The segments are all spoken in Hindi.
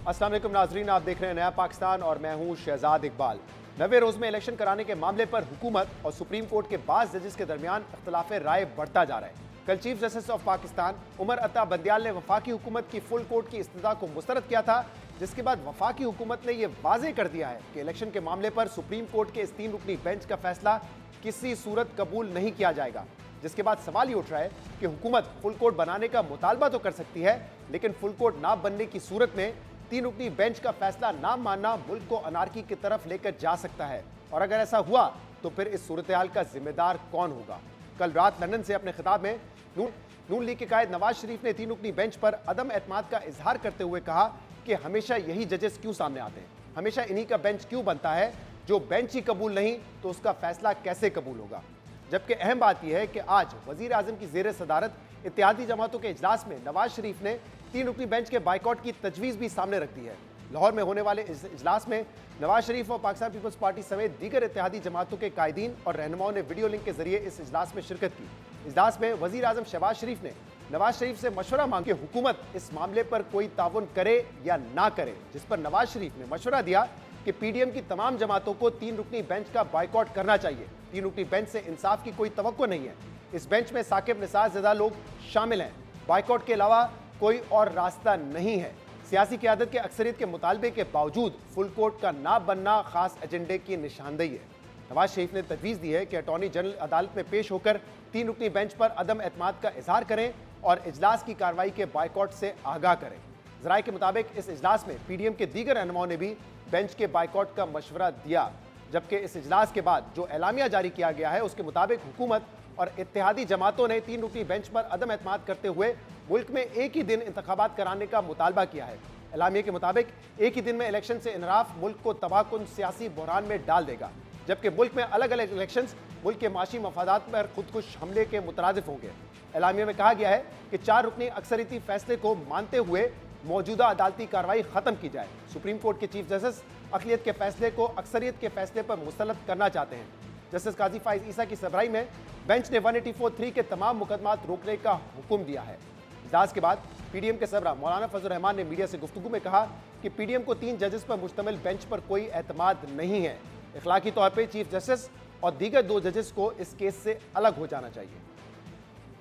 अस्सलाम वालेकुम नाजरीन, आप देख रहे हैं नया पाकिस्तान और मैं हूं शहजाद इकबाल। 90 रोज में इलेक्शन कराने के मामले पर हुकूमत और सुप्रीम कोर्ट के बाज़ जजेस के दरमियान इख्तलाफ राय बढ़ता जा रहा है। कल chief justice of Pakistan Umar Ata Bandial ने वफाकी हुकूमत की फुल कोर्ट की इस्तदा को मुस्तरद किया था, जिसके बाद वफाकी हुकूमत ने यह वाजे कर दिया है कि इलेक्शन के मामले पर सुप्रीम कोर्ट के इस 3 रुकनी बेंच का फैसला किसी सूरत कबूल नहीं किया जाएगा। जिसके बाद सवाल ये उठ रहा है कि हुकूमत फुल कोर्ट बनाने का मुतालबा तो कर सकती है, लेकिन फुल कोर्ट ना बनने की सूरत में 3 रुकनी बेंच का फैसला ना मानना मुल्क को अनारकी की तरफ लेकर जा सकता है। और अगर ऐसा हुआ तो फिर इस सूरत हाल का जिम्मेदार कौन होगा? कल रात लंदन से अपने खिताब में नून लीग के कायद नवाज शरीफ ने 3 रुकनी बेंच पर अदम एतमाद का इजहार करते हुए कहा कि हमेशा यही जजेस क्यों सामने आते हैं, हमेशा इन्हीं का बेंच क्यों बनता है? जो बेंच ही कबूल नहीं तो उसका फैसला कैसे कबूल होगा? जबकि अहम बात यह है कि आज वजीर आजम की जेर सदारत इत्तेहादी जमातों के इजलास में नवाज शरीफ ने 3 रुकनी बेंच के बाइकआउट की तजवीज़ भी सामने रख दी है। लाहौर में होने वाले इस इजलास में नवाज शरीफ और पाकिस्तान पीपल्स पार्टी समेत दीगर इत्तेहादी जमातों के कायदीन और रहनुमाओं ने वीडियो लिंक के जरिए इस इजलास में शिरकत की। इजलास में वजीर आजम शहबाज शरीफ ने नवाज शरीफ से मशवरा मांग के हुकूमत इस मामले पर कोई ताउन करे या ना करे, जिस पर नवाज शरीफ ने मशवरा दिया कि पीडीएम की तमाम जमातों को 3 रुकनी बेंच का बाइकआउट करना चाहिए। 3 रुकनी बेंच से इंसाफ की कोई तवक्को नहीं है। इस बेंच में साकिब निसार ज़दा लोग शामिल हैं। बाइकआउट के अलावा कोई और रास्ता नहीं है। सियासी क़यादत के अक्सरियत के मुतालबे के बावजूद फुल कोर्ट का ना बनना खास एजेंडे की निशानदेही है। नवाज शरीफ ने तजवीज़ दी है कि अटॉर्नी जनरल अदालत में पेश होकर 3 रुकनी बेंच पर अदम एतमाद का इजहार करें और इजलास की कार्रवाई के बाइकआउट से आगाह करें। ज़राए के मुताबिक इस इजलास में पीडीएम के दीगर रहनुमाओं ने भी बेंच के बाइकआउट का मशवरा दिया, जबकि इस इजलास के बाद जो एलामिया जारी किया गया है उसके मुताबिक हुकूमत और इत्तेहादी जमातों ने 3 रुकनी बेंच पर अदम एतमाद करते हुए मुल्क में एक ही दिन इंतखाबात कराने का मुतालबा किया है। एलामिया के मुताबिक एक ही दिन में इलेक्शन से इनराफ मुल्क को तबाहकुन सियासी बहरान में डाल देगा, जबकि मुल्क में अलग अलग इलेक्शन मुल्क के माशी मफादात पर खुदकुश हमले के मुतरादिफ होंगे। एलामिया में कहा गया है कि 4 रुकनी अक्सरियती फैसले को मानते हुए मौजूदा अदालती कार्रवाई खत्म की जाए। सुप्रीम कोर्ट के चीफ जस्टिस अक़लियत के फैसले को अक्सरियत के फैसले पर मुसल्लत करना चाहते हैं। जस्टिस काजी फाइज ईसा की सरबराही में बेंच ने 184(3) के तमाम मुकदमात रोकने का हुक्म दिया है। इजलास के बाद पीडीएम के सरबराह मौलाना फजल रहमान ने मीडिया से गुफ्तगू में कहा कि पीडीएम को 3 जजेस पर मुश्तमिल बेंच पर कोई एतमाद नहीं है। इखलाकी तौर पर चीफ जस्टिस और दीगर 2 जजेस को इस केस से अलग हो जाना चाहिए।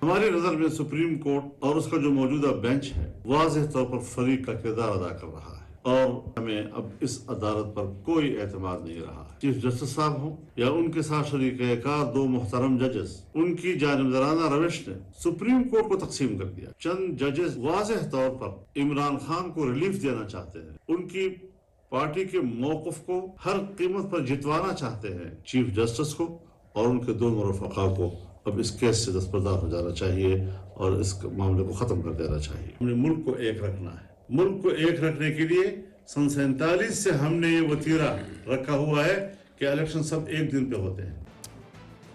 हमारी नजर में सुप्रीम कोर्ट और उसका जो मौजूदा बेंच है वाज़ेह तौर पर फरीक का किरदार अदा कर रहा है और हमें अब इस अदालत पर कोई एतमाद नहीं रहा है। चीफ जस्टिस साहब हों या उनके साथ शरीक-ए-कार 2 मुहतरम जजेस, उनकी जानिबदाराना रविश ने सुप्रीम कोर्ट को तकसीम कर दिया। चंद जजेस वाज़ेह तौर पर इमरान खान को रिलीफ देना चाहते हैं, उनकी पार्टी के मौक़िफ़ को हर कीमत पर जितवाना चाहते हैं। चीफ जस्टिस को और उनके 2 मुरफ़क़ा को अब इस केस से दस्तबरदार हो जाना चाहिए और इस मामले को खत्म कर देना चाहिए। हमने मुल्क को एक रखना है। मुल्क को एक रखने के लिए सन 47 से हमने ये वतीरा रखा हुआ है कि इलेक्शन सब एक दिन पे होते हैं।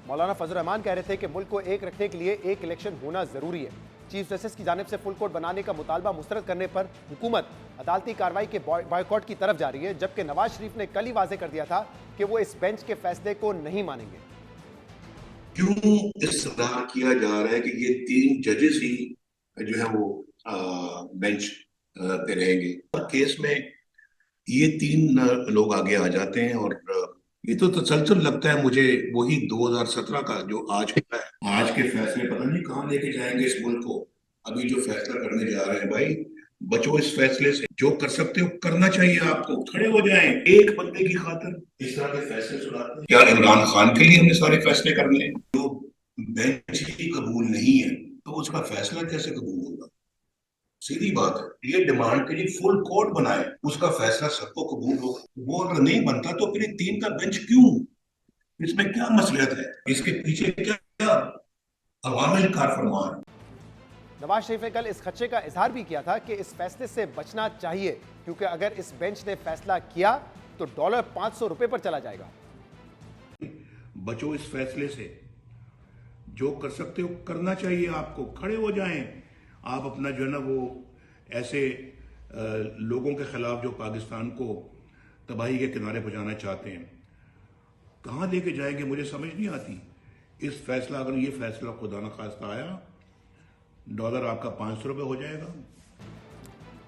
मौलाना फजल रहमान कह रहे थे कि मुल्क को एक रखने के लिए एक इलेक्शन होना जरूरी है। चीफ जस्टिस की जानिब से फुल कोर्ट बनाने का मुतालबा मुस्तरद करने पर हुकूमत अदालती कार्रवाई के बाइकआउट की तरफ जा रही है, जबकि नवाज शरीफ ने कल ही वाजे कर दिया था कि वो इस बेंच के फैसले को नहीं मानेंगे। क्यों इस्तेमाल किया जा रहा है कि ये 3 जजेस ही जो है वो बेंच पे रहेंगे? केस में ये 3 लोग आगे आ जाते हैं और ये तो तसलसल लगता है मुझे वही 2017 का जो आज होता है। आज के फैसले पता नहीं कहाँ लेके जाएंगे इस मुल्क को। अभी जो फैसला करने जा रहे हैं, भाई बचो इस फैसले से। जो कर सकते हो करना चाहिए, आपको खड़े हो जाएं एक बंदे की खातिर। इस तरह के फैसले सुनाते हैं क्या इमरान खान के लिए हमने सारे फैसले करने हैं? जो बेंच ही कबूल नहीं है तो उसका फैसला कैसे कबूल होगा? सीधी बात है। ये डिमांड के लिए फुल कोर्ट बनाए, उसका फैसला सबको कबूल हो। वो अगर नहीं बनता तो फिर 3 का बेंच क्यों? इसमें क्या मसलियत है? इसके पीछे क्या अवामिल कार फरमान? नवाज शरीफ ने कल इस खदशे का इजहार भी किया था कि इस फैसले से बचना चाहिए, क्योंकि अगर इस बेंच ने फैसला किया तो डॉलर 500 रुपए पर चला जाएगा। बचो इस फैसले से। जो कर सकते हो करना चाहिए, आपको खड़े हो जाएं। आप अपना जो है ना वो ऐसे लोगों के खिलाफ जो पाकिस्तान को तबाही के किनारे पहुंचाना चाहते हैं, कहां लेके जाएंगे मुझे समझ नहीं आती। इस फैसला अगर ये फैसला खुदा न खास्ता आया, डॉलर आपका 500 रुपये हो जाएगा।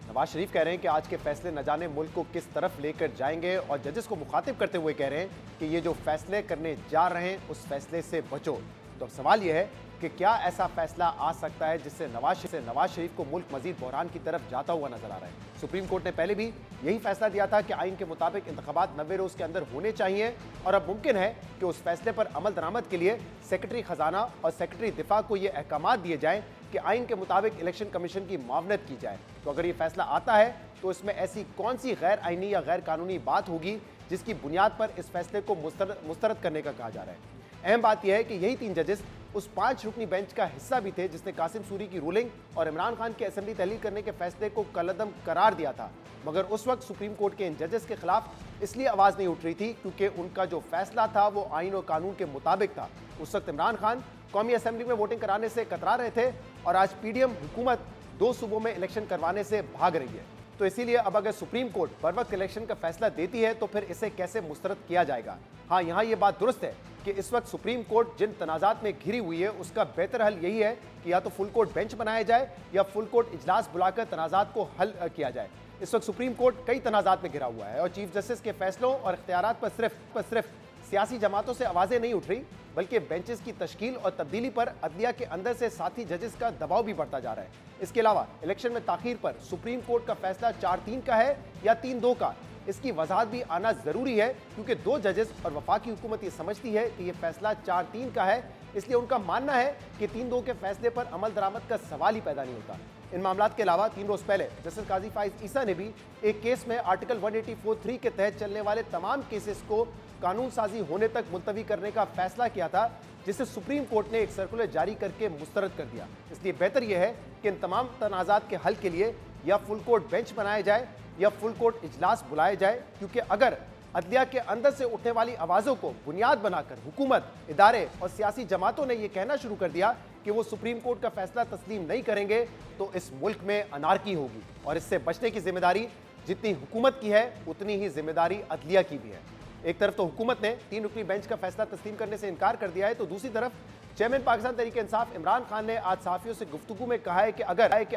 नवाज शरीफ कह रहे हैं कि आज के फैसले न जाने मुल्क को किस तरफ लेकर जाएंगे और जजेस को मुखातिब करते हुए कह रहे हैं कि ये जो फैसले करने जा रहे हैं उस फैसले से बचो। तो अब सवाल यह है कि क्या ऐसा फैसला आ सकता है जिससे नवाज शरीफ को मुल्क मजीद बहरान की तरफ जाता हुआ नजर आ रहा है। सुप्रीम कोर्ट ने पहले भी यही फैसला दिया था कि आइन के मुताबिक इंतखाबात 90 रोज के अंदर होने चाहिए और अब मुमकिन है कि उस फैसले पर अमल दरामद के लिए सेक्रेटरी खजाना और सेक्रेटरी दिफा को ये अहकाम दिए जाएं कि आइन के मुताबिक इलेक्शन कमीशन की मावनत की जाए। तो अगर ये फैसला आता है तो इसमें ऐसी कौन सी गैर आइनी या गैर कानूनी बात होगी जिसकी बुनियाद पर इस फैसले को मुस्तरद करने का कहा जा रहा है। अहम बात यह है कि यही 3 जजेस उस 5 रुकनी बेंच का हिस्सा भी थे जिसने कासिम सूरी की रूलिंग और इमरान खान के असेंबली तहलील करने के फैसले को कलअदम करार दिया था, मगर उस वक्त सुप्रीम कोर्ट के इन जजेस के खिलाफ इसलिए आवाज नहीं उठ रही थी क्योंकि उनका जो फैसला था वो आइन और कानून के मुताबिक था। उस वक्त इमरान खान कौमी असेंबली में वोटिंग कराने से कतरा रहे थे और आज पीडीएम हुकूमत 2 सूबों में इलेक्शन करवाने से भाग रही है। तो इसीलिए अब अगर सुप्रीम कोर्ट बर वक्त इलेक्शन का फैसला देती है तो फिर इसे कैसे मुस्तरद किया जाएगा। हाँ, यहाँ ये बात दुरुस्त है कि इस वक्त सुप्रीम कोर्ट जिन तनाजात में घिरी हुई है उसका बेहतर हल यही है कि या तो फुल कोर्ट बेंच बनाया जाए या फुल कोर्ट इजलास बुलाकर तनाजात को हल किया जाए। इस वक्त सुप्रीम कोर्ट कई तनाजात में घिरा हुआ है और चीफ जस्टिस के फैसलों और इख्तियारात पर सिर्फ सियासी जमातों से आवाजें नहीं उठ रही बल्कि बेंचेस की तश्कील और तब्दीली पर अदलिया के अंदर से साथी जजेस का दबाव भी बढ़ता जा रहा है। इसके अलावा इलेक्शन में ताखीर पर सुप्रीम कोर्ट का फैसला 4-3 का है या 3-2 का, इसकी वजाहत भी आना जरूरी है क्योंकि 2 जजेस और वफाकी हुकूमत ये समझती है कि यह फैसला 4-3 का है, इसलिए उनका मानना है कि 3-2 के फैसले पर अमल दरामद का सवाल ही पैदा नहीं होता। इन मामलात के अलावा 3 रोज पहले जस्टिस काजी फाइज ईसा ने भी एक केस में आर्टिकल 184(3) के तहत चलने वाले तमाम केसेस को कानून साजी होने तक मुलतवी करने का फैसला किया था, जिसे सुप्रीम कोर्ट ने एक सर्कुलर जारी करके मुस्तरद कर दिया। इसलिए बेहतर यह है कि इन तमाम तनाजात के हल के लिए या फुल कोर्ट बेंच बनाया जाए या फुल कोर्ट इजलास बुलाए जाए, क्योंकि अगर अदलिया के अंदर से उठने वाली आवाज़ों को बुनियाद बनाकर हुकूमत, इदारे और सियासी जमातों ने यह कहना शुरू कर दिया कि वो सुप्रीम कोर्ट का फैसला तस्लीम नहीं करेंगे तो इस मुल्क में अनारकी होगी और इससे बचने की जिम्मेदारी जितनी हुकूमत की है उतनी ही जिम्मेदारी अदलिया की भी है। एक तरफ तो हुकूमत ने 3 रुकनी बेंच का फैसला तस्लीम करने से इनकार कर दिया है, तो दूसरी तरफ चेयरमैन पाकिस्तान तहरीक-ए-इंसाफ इमरान खान ने आज सहाफियों से गुफ्तगू में कहा है कि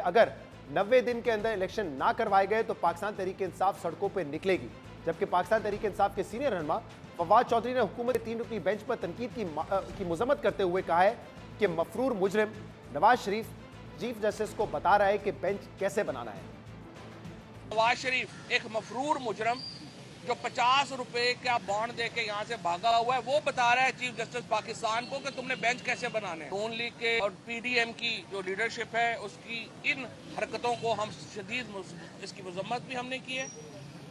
अगर 90 दिन के अंदर इलेक्शन ना करवाए गए तो पाकिस्तान तहरीक-ए-इंसाफ सड़कों पर निकलेगी। जबकि पाकिस्तान तहरीक-ए-इंसाफ के सीनियर रहनुमा फवाद चौधरी ने हुकूमत के 3 रुकनी बेंच पर तनकीद की मजम्मत करते हुए कहा है कि मफरूर मुजरिम नवाज शरीफ चीफ जस्टिस को बता रहा है कि बेंच कैसे बनाना है। नवाज शरीफ एक मफरूर मुजरम जो 50 रुपए का बॉन्ड दे के यहाँ से भागा हुआ है, वो बता रहा है चीफ जस्टिस पाकिस्तान को कि तुमने बेंच कैसे बनाने। नून लीग के और पीडीएम की जो लीडरशिप है उसकी इन हरकतों को हम शदीद इसकी मजम्मत भी हमने की है,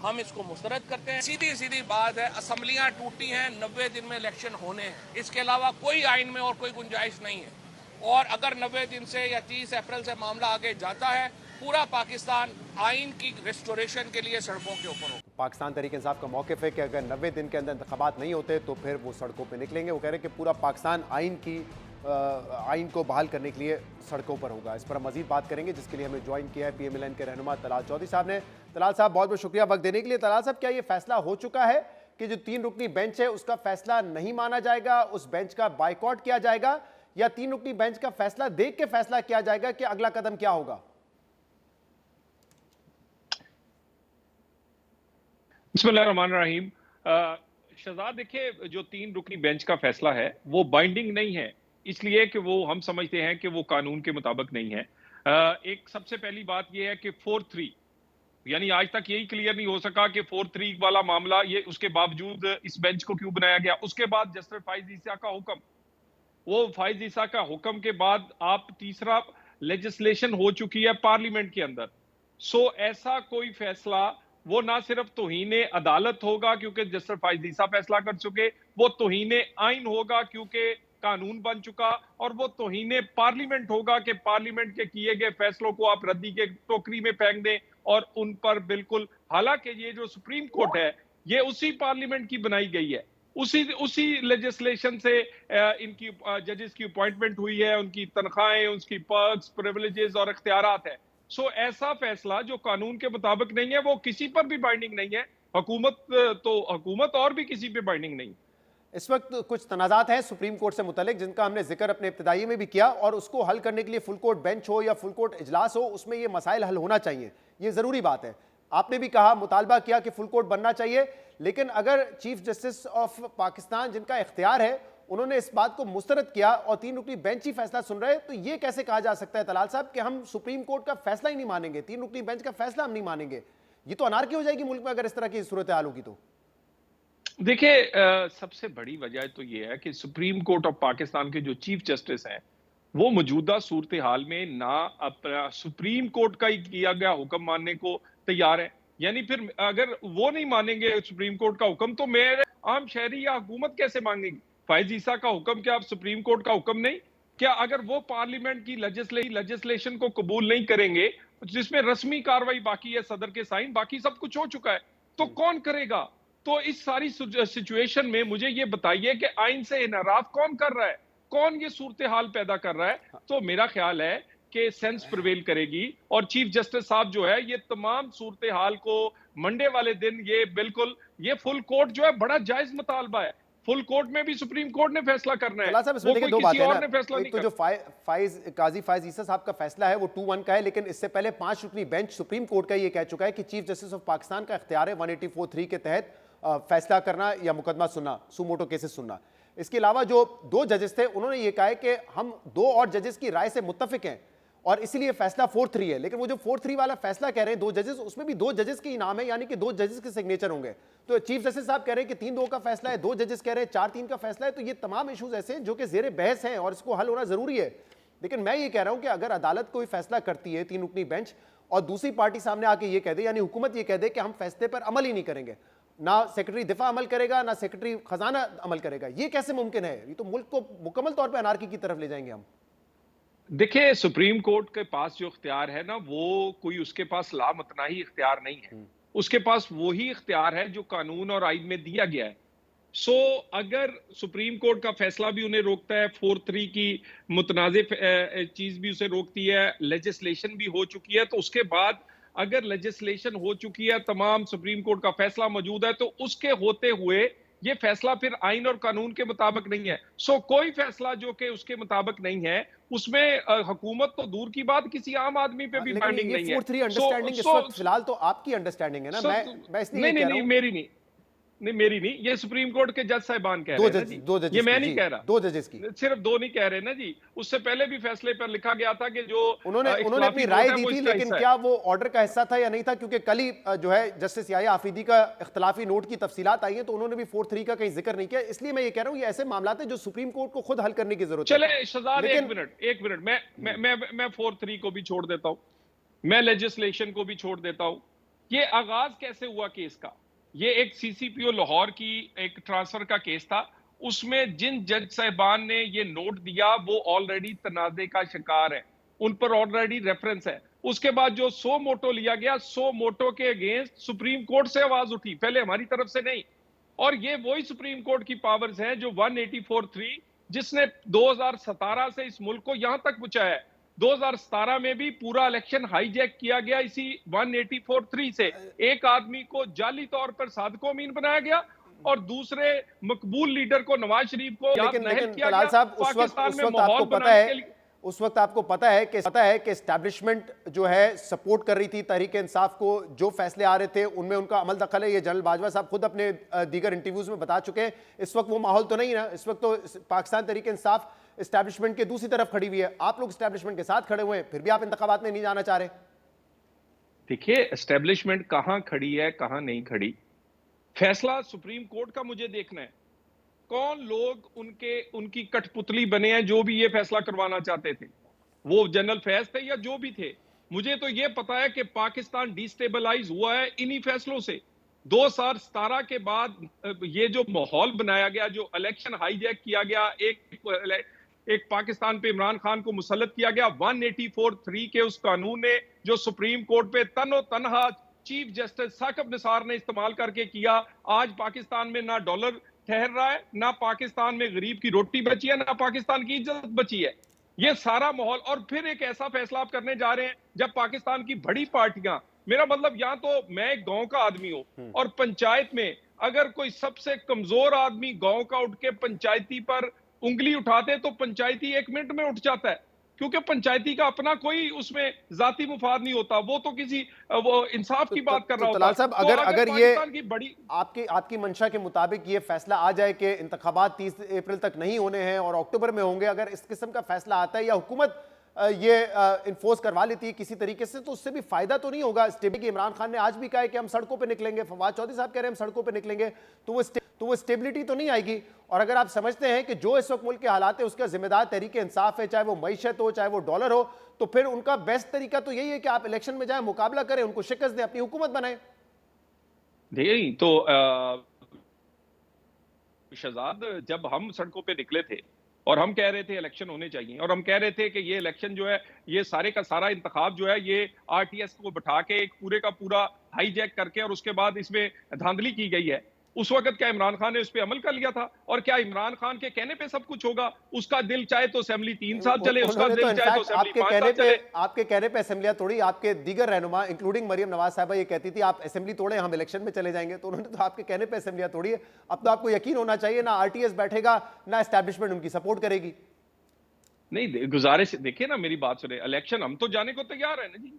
हम इसको मुस्तरद करते हैं। सीधी सीधी बात है, असम्बलियां टूटी हैं, 90 दिन में इलेक्शन होने हैं, इसके अलावा कोई आइन में और कोई गुंजाइश नहीं है। और अगर 90 दिन से या 30 अप्रैल से मामला आगे जाता है, पूरा पाकिस्तान आइन की रिस्टोरेशन के लिए सड़कों के ऊपर हो। पाकिस्तान तहरीक-ए-इंसाफ का मौक़िफ़ है कि अगर 90 दिन के अंदर इंतखाबात नहीं होते तो फिर वो सड़कों पे निकलेंगे। वो कह रहे हैं कि पूरा पाकिस्तान आइन को बहाल करने के लिए सड़कों पर होगा। इस पर हम मजीद बात करेंगे, जिसके लिए हमें ज्वाइन किया है PMLN के रहनुमा तलाल चौधरी साहब ने। तलाल साहब, बहुत बहुत शुक्रिया वक्त देने के लिए। तलाल साहब, क्या ये फैसला हो चुका है कि जो 3 रुकनी बेंच है उसका फैसला नहीं माना जाएगा, उस बेंच का बायकॉट किया जाएगा, या 3 रुकनी बेंच का फैसला देख के फैसला किया जाएगा कि अगला कदम क्या होगा? बिस्मिल्लाहिर्रहमानिर्रहीम। शहजाद, देखिए, जो 3 रुकनी बेंच का फैसला है वो बाइंडिंग नहीं है, इसलिए कि वो हम समझते हैं कि वो कानून के मुताबिक नहीं है। एक सबसे पहली बात यह है कि 4-3 यानी आज तक यही क्लियर नहीं हो सका कि 4-3 वाला मामला ये उसके बावजूद इस बेंच को क्यों बनाया गया। उसके बाद जस्टिस फाइज ईसा का हुक्म, वो फाइज ईसा का हुक्म के बाद आप तीसरा लेजिस्लेशन हो चुकी है पार्लियामेंट के अंदर। सो ऐसा कोई फैसला वो ना सिर्फ तौहीने अदालत होगा क्योंकि जस्टिस फाइज ईसा फैसला कर चुके, वो तौहीने आइन होगा क्योंकि कानून बन चुका, और वो तौहीने पार्लियामेंट होगा कि पार्लियामेंट के किए गए फैसलों को आप रद्दी के टोकरी में फेंक दें और उन पर बिल्कुल, हालांकि ये जो सुप्रीम कोर्ट है ये उसी पार्लियामेंट की बनाई गई है, उसी लेजिस्लेशन से इनकी जजेस की अपॉइंटमेंट हुई है, उनकी तनख्वाहें, उनकी पर्क्स, प्रिविलेजेस और इख्तियारात है। सो ऐसा फैसला जो कानून के मुताबिक नहीं है वो किसी पर भी बाइंडिंग नहीं है, हुकूमत और भी किसी पे बाइंडिंग नहीं। इस वक्त कुछ तनाज़ात हैं सुप्रीम कोर्ट से मुतल्लिक, जिनका हमने जिक्र अपने इब्तिदाई में भी किया, और उसको हल करने के लिए फुल कोर्ट बेंच हो या फुल कोर्ट इजलास हो, उसमें ये मसाइल हल होना चाहिए, ये ज़रूरी बात है। आपने भी कहा, मुतालबा किया कि फुल कोर्ट बनना चाहिए, लेकिन अगर चीफ जस्टिस ऑफ पाकिस्तान, जिनका इख्तियार है, उन्होंने इस बात को मुस्तरद किया और 3 रुकनी बेंच ही फैसला सुन रहे, तो ये कैसे कहा जा सकता है तलाल साहब कि हम सुप्रीम कोर्ट का फैसला ही नहीं मानेंगे, 3 रुकनी बेंच का फैसला हम नहीं मानेंगे? ये तो अनारकी हो जाएगी मुल्क में अगर इस तरह की सूरत हाल होगी तो। देखिए, सबसे बड़ी वजह तो ये है कि सुप्रीम कोर्ट ऑफ पाकिस्तान के जो चीफ जस्टिस हैं, वो मौजूदा सूरत हाल में ना अपना सुप्रीम कोर्ट का ही किया गया हुक्म मानने को तैयार है, यानी फिर अगर वो नहीं मानेंगे सुप्रीम कोर्ट का हुक्म, तो मेरे आम शहरी या हुकूमत कैसे मांगेगी? फायज ईसा का हुक्म क्या अब सुप्रीम कोर्ट का हुक्म नहीं? क्या अगर वो पार्लियामेंट की लेजिस्लेशन को कबूल नहीं करेंगे, जिसमें रस्मी कार्रवाई बाकी है, सदर के साइन, बाकी सब कुछ हो चुका है, तो कौन करेगा? तो इस सारी सिचुएशन में मुझे ये बताइए कि आइन से इनहराफ कौन कर रहा है, कौन ये सूरत हाल पैदा कर रहा है? तो मेरा ख्याल है कि सेंस प्रिवेल करेगी, और चीफ जस्टिस साहब जो है ये तमाम सूरत हाल को मंडे वाले दिन ये बिल्कुल, ये फुल कोर्ट जो है बड़ा जायज मुतालबा है, फुल कोर्ट में भी सुप्रीम कोर्ट ने फैसला करना है, साहब, इसमें वो देखिए कोई दो किसी बातें और हैं ने ना। फैसला एक नहीं तो जो काजी फायज ईसा साहब का फैसला है वो 2-1 का है, लेकिन इससे पहले 5 रुकनी बेंच सुप्रीम कोर्ट का ये कह चुका है कि चीफ जस्टिस ऑफ पाकिस्तान का इख्तियार है 184(3) के तहत फैसला करना या मुकदमा सुनना, सुमोटो केसेस सुनना। इसके अलावा जो 2 जजेस थे, उन्होंने ये कहा है कि हम 2 और जजेस की राय से मुत्तफिक हैं और इसीलिए फैसला 4-3 है। लेकिन वो जो 4-3 वाला फैसला कह रहे हैं 2 जजेस, उसमें भी 2 जजेस के ही नाम है, यानी कि 2 जजेस के सिग्नेचर होंगे। तो चीफ जस्टिस साहब कह रहे हैं कि 3-2 का फैसला है, 2 जजेस कह रहे हैं 4-3 का फैसला है। तो ये तमाम इशूज ऐसे हैं जो कि ज़ेरे बहस हैं और इसको हल होना जरूरी है। लेकिन मैं ये कह रहा हूं कि अगर अदालत कोई फैसला करती है 3 रुकनी बेंच, और दूसरी पार्टी सामने आके ये कह दे, यानी हुकूमत ये कह दे कि हम फैसले पर अमल ही नहीं करेंगे, ना सेक्रेटरी दिफा अमल करेगा, ना सेक्रेटरी खजाना अमल करेगा, ये कैसे मुमकिन है? ये तो मुल्क को मुकम्मल तौर पर अनारकी की तरफ ले जाएंगे हम। देखिए, सुप्रीम कोर्ट के पास जो इख्तियार है ना, वो कोई उसके पास लामतनाही इख्तियार नहीं है, उसके पास वही इख्तियार है जो कानून और आइन में दिया गया है। सो अगर सुप्रीम कोर्ट का फैसला भी उन्हें रोकता है, 4-3 की मुतनाज़ चीज भी उसे रोकती है, लेजिस्लेशन भी हो चुकी है, तो उसके बाद अगर लेजिस्लेशन हो चुकी है, तमाम सुप्रीम कोर्ट का फैसला मौजूद है, तो उसके होते हुए ये फैसला फिर आइन और कानून के मुताबिक नहीं है। सो कोई फैसला जो कि उसके मुताबिक नहीं है, उसमें हुकूमत तो दूर की बात, किसी आम आदमी पे भी बाइंडिंग नहीं है। 4-3 अंडरस्टैंडिंग इस वक्त फिलहाल तो आपकी अंडरस्टैंडिंग है ना, मैं इसलिए कह रहा हूं। मेरी नहीं, ये सुप्रीम कोर्ट के जज साहिबान कह रहे हैं जी, ये मैं नहीं कह रहा। 2 जजेस की, सिर्फ 2 नहीं कह रहे ना जी, उससे पहले भी फैसले पर लिखा गया था कि जो उन्होंने अपनी राय दी थी, लेकिन क्या वो ऑर्डर का हिस्सा था या नहीं था? क्योंकि कल ही जो है जस्टिस याह्या आफरीदी का इख्तिलाफी नोट की तफसीलात आई है, तो उन्होंने भी 4-3 का कहीं जिक्र नहीं किया। इसलिए मैं ये कह रहा हूँ ये ऐसे मामला है जो सुप्रीम कोर्ट को खुद हल करने की जरूरत है। चले शहजाद, एक मिनट मैं 4-3 को भी छोड़ देता हूँ, मैं लेजिस्लेशन को भी छोड़ देता हूँ। ये आगाज कैसे हुआ केस का? ये एक सीसीपीओ लाहौर की एक ट्रांसफर का केस था, उसमें जिन जज साहिबान ने ये नोट दिया वो ऑलरेडी तनाजे का शिकार है, उन पर ऑलरेडी रेफरेंस है। उसके बाद जो 100 मोटो लिया गया, 100 मोटो के अगेंस्ट सुप्रीम कोर्ट से आवाज उठी, पहले हमारी तरफ से नहीं। और ये वही सुप्रीम कोर्ट की पावर्स हैं जो 184(3) जिसने 2017 से इस मुल्क को यहां तक पहुंचाया है। 2017 में भी पूरा इलेक्शन हाईजैक किया गया इसी 184(3) से। एक आदमी को जाली तौर पर सादको अमीन बनाया गया और दूसरे मकबूल लीडर को, नवाज शरीफ को, लेकिन तलाल साहब, उस वक्त आपको पता है कि एस्टैब्लिशमेंट जो है सपोर्ट कर रही थी तहरीक इंसाफ को, जो फैसले आ रहे थे उनमें उनका अमल दखल है। ये जनरल बाजवा साहब खुद अपने दीगर इंटरव्यूज में बता चुके हैं। इस वक्त वो माहौल तो नहीं ना, इस वक्त तो पाकिस्तान तहरीक इंसाफ एस्टैब्लिशमेंट के दूसरी तरफ खड़ी हुई है, आप लोग एस्टैब्लिशमेंट के साथ खड़े हुए हैं, फिर भी आप इंतखाबात में नहीं जाना चाह रहे। देखिए, एस्टैब्लिशमेंट कहां खड़ी है, कहां नहीं खड़ी, फैसला सुप्रीम कोर्ट का मुझे देखना है। कौन लोग उनकी कठपुतली बने हैं जो भी ये फैसला करवाना चाहते थे, वो जनरल फैज थे या जो भी थे। मुझे तो ये पता है कि पाकिस्तान डिस्टेबलाइज हुआ है इन्हीं फैसलों से। 2017 के बाद ये जो माहौल बनाया गया, जो इलेक्शन हाईजैक किया गया, एक पाकिस्तान पे इमरान खान को मुसल्लत किया गया, 184(3) के उस कानून ने जो सुप्रीम कोर्ट पे तनो तनहा चीफ जस्टिस साकिब निसार ने इस्तेमाल करके किया, आज पाकिस्तान में ना डॉलर ठहर रहा है, ना पाकिस्तान में गरीब की रोटी बची है, ना पाकिस्तान की इज्जत बची है। ये सारा माहौल, और फिर एक ऐसा फैसला आप करने जा रहे हैं जब पाकिस्तान की बड़ी पार्टियां, मेरा मतलब यहाँ तो मैं एक गांव का आदमी हूं और पंचायत में अगर कोई सबसे कमजोर आदमी गांव का उठ के पंचायती पर उंगली उठाते तो पंचायती 1 मिनट में उठ जाता है, क्योंकि पंचायती का अपना कोई उसमें जाती मुफाद नहीं होता, वो तो किसी वो इंसाफ की बात कर रहा होता। तलाल साहब, तो अगर ये पाकिस्तान की बड़ी आपकी मंशा के मुताबिक ये फैसला आ जाए कि इंतखाबात 30 अप्रैल तक नहीं होने हैं और अक्टूबर में होंगे, अगर इस किस्म का फैसला आता है या हुकूमत ये इन्फोर्स करवा लेती है किसी तरीके से, तो उससे भी फायदा तो नहीं होगा स्टेबिलिटी? इमरान खान ने आज भी कहा है कि हम सड़कों पे निकलेंगे, फवाद चौधरी साहब कह रहे हैं हम सड़कों पे निकलेंगे, तो वो स्टेबिलिटी तो नहीं आएगी। और अगर आप समझते हैं कि जो इस वक्त मुल्क के हालात है उसका जिम्मेदार तहरीक इंसाफ है, चाहे वो मईशत हो चाहे वो डॉलर हो, तो फिर उनका बेस्ट तरीका तो यही है कि आप इलेक्शन में जाए, मुकाबला करें, उनको शिकस्त दें, अपनी हुकूमत बनाएं। यही तो शहजाद, जब हम सड़कों पे निकले थे और हम कह रहे थे इलेक्शन होने चाहिए, और हम कह रहे थे कि ये इलेक्शन जो है, ये सारे का सारा इंतखाब जो है, ये आरटीएस को बिठा के एक पूरे का पूरा हाईजैक करके और उसके बाद इसमें धांधली की गई है, उस वक्त क्या इमरान खान ने उस पर अमल कर लिया था? और क्या इमरान खान के कहने पे सब कुछ होगा? उसका दिल चाहे तो असेंबली 3 साल चले, उसका दिल चाहे तो असेंबली 5 साल चले। आपके कहने पे असेंबलियां तोड़ी, आपके दीगर रहनुमा इंक्लूडिंग मरियम नवाज साहबा ये कहती थी आप असेंबली तोड़े हम इलेक्शन में चले जाएंगे, तो उन्होंने तो आपके कहने पे असेंबलियां तोड़ी है। अब तो आपको यकीन होना चाहिए ना आरटीएस बैठेगा ना एस्टैब्लिशमेंट उनकी सपोर्ट करेगी। नहीं, गुजारिश देखिए ना, मेरी बात सुने, इलेक्शन हम तो जाने को तैयार है ना जी,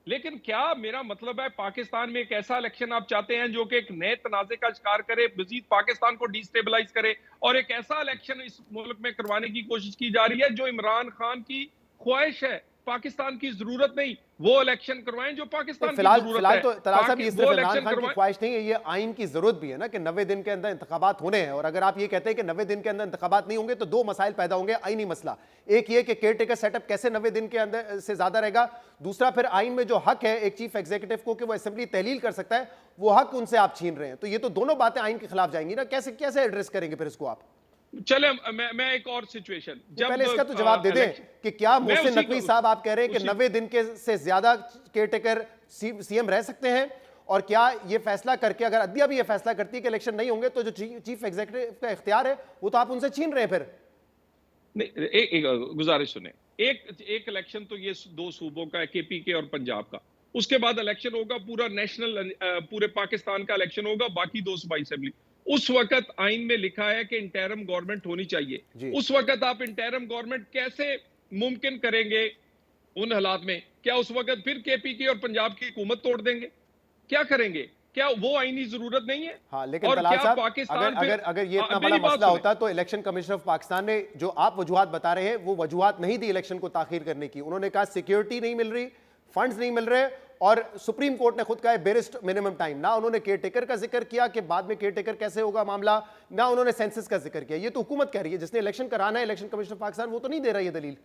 लेकिन क्या मेरा मतलब है पाकिस्तान में एक ऐसा इलेक्शन आप चाहते हैं जो कि एक नए तनाजे का शिकार करे, मजीद पाकिस्तान को डिस्टेबलाइज करे, और एक ऐसा इलेक्शन इस मुल्क में करवाने की कोशिश की जा रही है जो इमरान खान की ख्वाहिश है, पाकिस्तान की जरूरत नहीं, वो इलेक्शन करवाएं जो पाकिस्तान की जरूरत है। तो तलाल साहब, ये सिर्फ इमरान खान की ख्वाहिश नहीं है, ये आइन की जरूरत भी है ना कि 90 दिन के अंदर इंतखाबात होने हैं। और अगर आप ये कहते हैं कि 90 दिन के अंदर इंतखाबात नहीं होंगे तो 2 मसाइल पैदा होंगे आइनी मसला। एक ये कि केयर टेकर सेटअप कैसे 90 दिन के अंदर से ज्यादा रहेगा, दूसरा फिर आइन में जो हक है एक चीफ एग्जीक्यूटिव को कि वो असेंबली तहलील कर सकता है, वो हक उनसे आप छीन रहे हैं। तो ये तो दोनों बातें आइन के खिलाफ जाएंगी ना, कैसे कैसे एड्रेस करेंगे फिर इसको आप? चले मैं एक और सिचुएशन, जब पहले इसका तो जवाब दे दें कि क्या मोहसिन नकवी साहब आप कह रहे हैं कि 90 दिन के से ज्यादा केयरटेकर सीएम रह सकते हैं, और क्या ये फैसला करके अगर अदिया भी ये फैसला करती है कि इलेक्शन नहीं होंगे तो जो चीफ एग्जीक्यूटिव का इख्तियार है वो तो आप उनसे छीन रहे हैं फिर? नहीं, एक गुजारिश सुने, एक इलेक्शन तो ये 2 सूबों का है, केपीके और पंजाब का, उसके बाद इलेक्शन होगा पूरा नेशनल, पूरे पाकिस्तान का इलेक्शन होगा, बाकी 2 सूबाई असेंबली। उस वक्त आइन में लिखा है कि इंटरिम गवर्नमेंट होनी चाहिए, उस वक्त आप इंटरिम गवर्नमेंट कैसे मुमकिन करेंगे उन हालात में? क्या उस वक्त फिर केपीके और पंजाब की हुकूमत तोड़ देंगे? क्या करेंगे? क्या वो आईनी जरूरत नहीं है? हाँ, लेकिन तलाल साहब, अगर ये इतना बड़ा मसला होता तो इलेक्शन कमीशन ऑफ पाकिस्तान ने जो आप वजूहात बता रहे हैं वो वजूहात नहीं दी इलेक्शन को ताखीर करने की। उन्होंने कहा सिक्योरिटी नहीं मिल रही, फंड्स नहीं मिल रहे, और सुप्रीम कोर्ट ने खुद कहा है बेरिस्ट मिनिमम टाइम। ना उन्होंने केयरटेकर का जिक्र किया कि बाद में केयरटेकर कैसे होगा मामला, ना उन्होंने सेंसस का जिक्र किया। ये तो हुकूमत कह रही है, जिसने इलेक्शन कराना है इलेक्शन कमीशन ऑफ पाकिस्तान, वो तो नहीं दे रहा है दलील।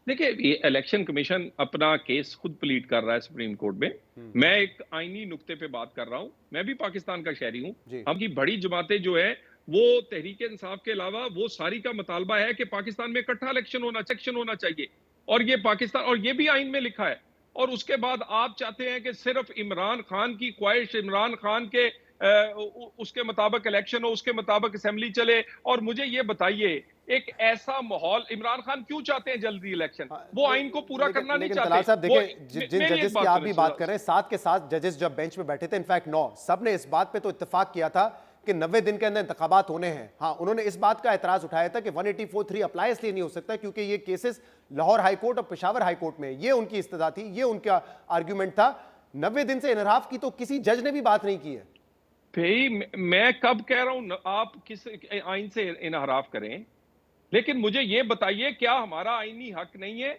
देखिए, ये इलेक्शन कमीशन अपना केस खुद प्लीड कर रहा है सुप्रीम कोर्ट में। मैं एक आईनी नुक्ते पे बात कर रहा हूं, मैं भी पाकिस्तान का शहरी हूं। हमकी बड़ी जमातें जो है वो तहरीक इंसाफ के अलावा वो सारी का मुतालबा है कि पाकिस्तान में इकट्ठा इलेक्शन होना चाहिए, और ये पाकिस्तान, और ये भी आइन में लिखा है। और उसके बाद आप चाहते हैं कि सिर्फ इमरान खान की ख्वाहिश, इमरान खान के उसके मुताबिक इलेक्शन हो, उसके मुताबिक असेंबली चले। और मुझे ये बताइए, एक ऐसा माहौल इमरान खान क्यों चाहते हैं जल्दी इलेक्शन? वो आइन को पूरा करना नहीं चाहते। साहब देखिए, जिन जजेस की आप भी बात कर रहे हैं, 7 के 7 जजेस जब बेंच में बैठे थे, इनफैक्ट 9, सब ने इस बात पे तो इत्तेफाक किया था कि 90 दिन के अंदर इंतखाबात होने हैं। हाँ, उन्होंने इस बात का एतराज उठाया था कि 184(3) अप्लाई इसलिए नहीं हो सकता क्योंकि ये केसेस लाहौर हाई कोर्ट और पेशावर हाई कोर्ट में, ये उनकी इस्तदा थी, ये उनका आर्ग्यूमेंट था। 90 दिन से इनहराफ की तो किसी जज ने भी बात नहीं की है। भाई, मैं कब कह रहा हूं आप किस आइन से इनहराफ करें, लेकिन मुझे ये बताइए, क्या हमारा आईनी हक नहीं है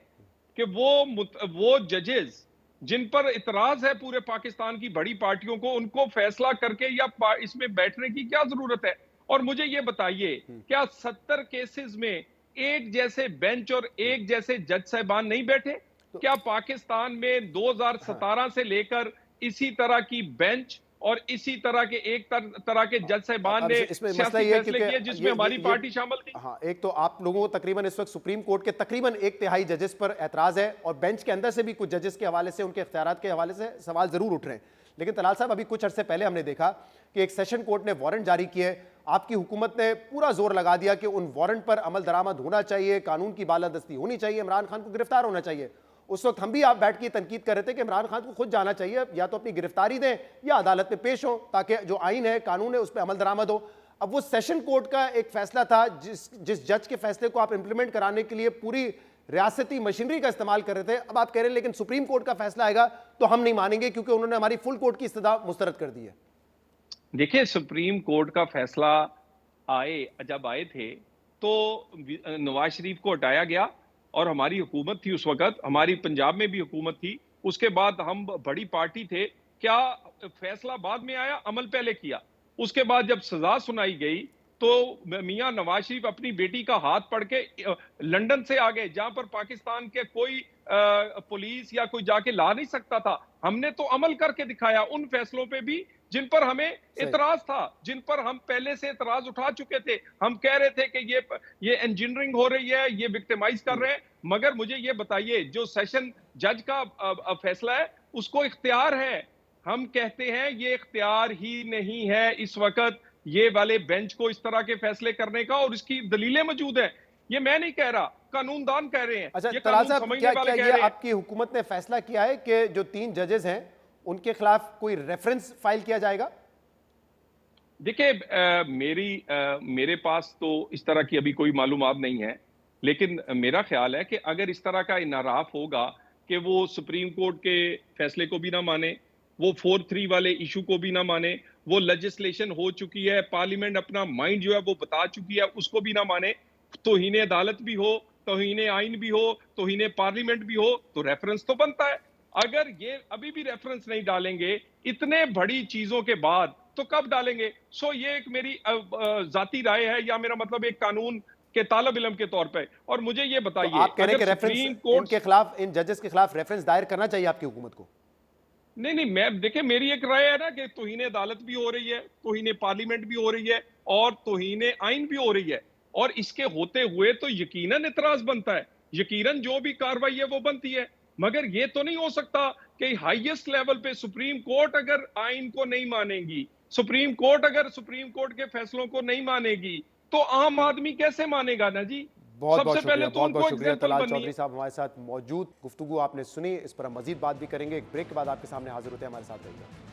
कि वो जजेस जिन पर इतराज है पूरे पाकिस्तान की बड़ी पार्टियों को, उनको फैसला करके या इसमें बैठने की क्या जरूरत है? और मुझे ये बताइए, क्या 70 केसेस में एक जैसे बेंच और एक जैसे जज साहिबान नहीं बैठे? क्या पाकिस्तान में 2017 से लेकर इसी तरह की बेंच और इसी तरह के एक तरह के जज साहिबान ने सियासी फैसले किए जिसमें हमारी पार्टी शामिल थी? हाँ, एक तो आप लोगों को तकरीबन इस वक्त सुप्रीम कोर्ट के तकरीबन 1/3 जजेस पर एतराज है, और बेंच के अंदर से भी कुछ जजेस के हवाले से, उनके इख्तियारात के हवाले से सवाल जरूर उठ रहे हैं। लेकिन तलाल साहब, अभी कुछ अरसे पहले हमने देखा कि एक सेशन कोर्ट ने वारंट जारी किए, आपकी हुकूमत ने पूरा जोर लगा दिया कि उन वारंट पर अमल दरामद होना चाहिए, कानून की बालादस्ती होनी चाहिए, इमरान खान को गिरफ्तार होना चाहिए। उस वक्त हम भी आप बैठ के तनकीद कर रहे थे कि इमरान खान को खुद जाना चाहिए, या तो अपनी गिरफ्तारी दें या अदालत में पेश हो, ताकि जो आइन है, कानून है, उस पर अमल दरामद हो। अब वो सेशन कोर्ट का एक फैसला था, जिस जज के फैसले को आप इंप्लीमेंट कराने के लिए पूरी रियासती मशीनरी का इस्तेमाल कर रहे थे, अब आप कह रहे हैं लेकिन सुप्रीम कोर्ट का फैसला आएगा तो हम नहीं मानेंगे क्योंकि उन्होंने हमारी फुल कोर्ट की इस्तदा मुस्तरद कर दी है। देखिए, सुप्रीम कोर्ट का फैसला जब आए थे तो नवाज शरीफ को हटाया गया और हमारी हुकूमत थी उस वक्त, हमारी पंजाब में भी हुकूमत थी। उसके बाद हम बड़ी पार्टी थे, क्या फैसला बाद में आया, अमल पहले किया। उसके बाद जब सजा सुनाई गई तो मियां नवाज शरीफ अपनी बेटी का हाथ पकड़ के लंदन से आ गए, जहां पर पाकिस्तान के कोई पुलिस या कोई जाके ला नहीं सकता था। हमने तो अमल करके दिखाया उन फैसलों पे भी जिन पर हमें इतराज था, जिन पर हम पहले से इतराज उठा चुके थे। हम कह रहे थे कि ये इंजीनियरिंग हो रही है, ये विक्टिमाइज कर रहे हैं। मगर मुझे ये बताइए, जो सेशन जज का फैसला है उसको इख्तियार है, हम कहते हैं ये इख्तियार ही नहीं है इस वक्त ये वाले बेंच को इस तरह के फैसले करने का, और इसकी दलीलें मौजूद हैं। ये मैं नहीं कह रहा, कानूनदान कह रहे हैं। अच्छा, ये तलाल साहब, समझने क्या वाले कह ये रहे हैं। आपकी हुकूमत ने फैसला किया है कि जो 3 जजेस हैं उनके खिलाफ कोई रेफरेंस फाइल किया जाएगा? देखिए, मेरे पास तो इस तरह की अभी कोई मालूमात नहीं है, लेकिन मेरा ख्याल है कि अगर इस तरह का इनाराफ होगा कि वो सुप्रीम कोर्ट के फैसले को भी ना माने, वो 4-3 वाले इशू को भी ना माने, वो लेजिस्लेशन हो चुकी है, पार्लियामेंट अपना माइंड जो है वो बता चुकी है, उसको भी ना माने, तौहीन अदालत भी हो, तौहीन आइन भी हो, तौहीन पार्लियामेंट भी हो, तो रेफरेंस तो बनता है। अगर ये अभी भी रेफरेंस नहीं डालेंगे इतने बड़ी चीजों के बाद, तो कब डालेंगे? ये एक मेरी जाती राय है, या मेरा मतलब एक कानून के तालब इलम के तौर पे। और मुझे ये तो बताइए, आप कह रहे हैं कि रेफरेंस सुप्रीम कोर्ट इनके खिलाफ, इन जजेस के खिलाफ रेफरेंस दायर करना चाहिए आपकी हुकूमत को? नहीं, मैं देखिए, मेरी एक राय है ना कि तौहीन अदालत भी हो रही है, तौहीन पार्लियामेंट भी हो रही है और तौहीन आइन भी हो रही है, और इसके होते हुए तो यकीनन इतराज बनता है, यकीनन जो भी कार्रवाई है वो बनती है। मगर ये तो नहीं हो सकता कि हाईएस्ट लेवल पे सुप्रीम कोर्ट अगर आइन को नहीं मानेगी, सुप्रीम कोर्ट अगर सुप्रीम कोर्ट के फैसलों को नहीं मानेगी, तो आम आदमी कैसे मानेगा ना जी? बहुत बहुत सबसे पहले शुक्रिया, तो बहुत उनको बहुत शुक्रिया एग्जाम्पल तलाल बननी है। चौधरी साहब हमारे साथ मौजूद। गुफ्तगू आपने सुनी, इस पर हम मजीद बात भी करेंगे। एक ब्रेक के बाद आपके सामने हाजिर होते हैं, हमारे साथ रहिएगा।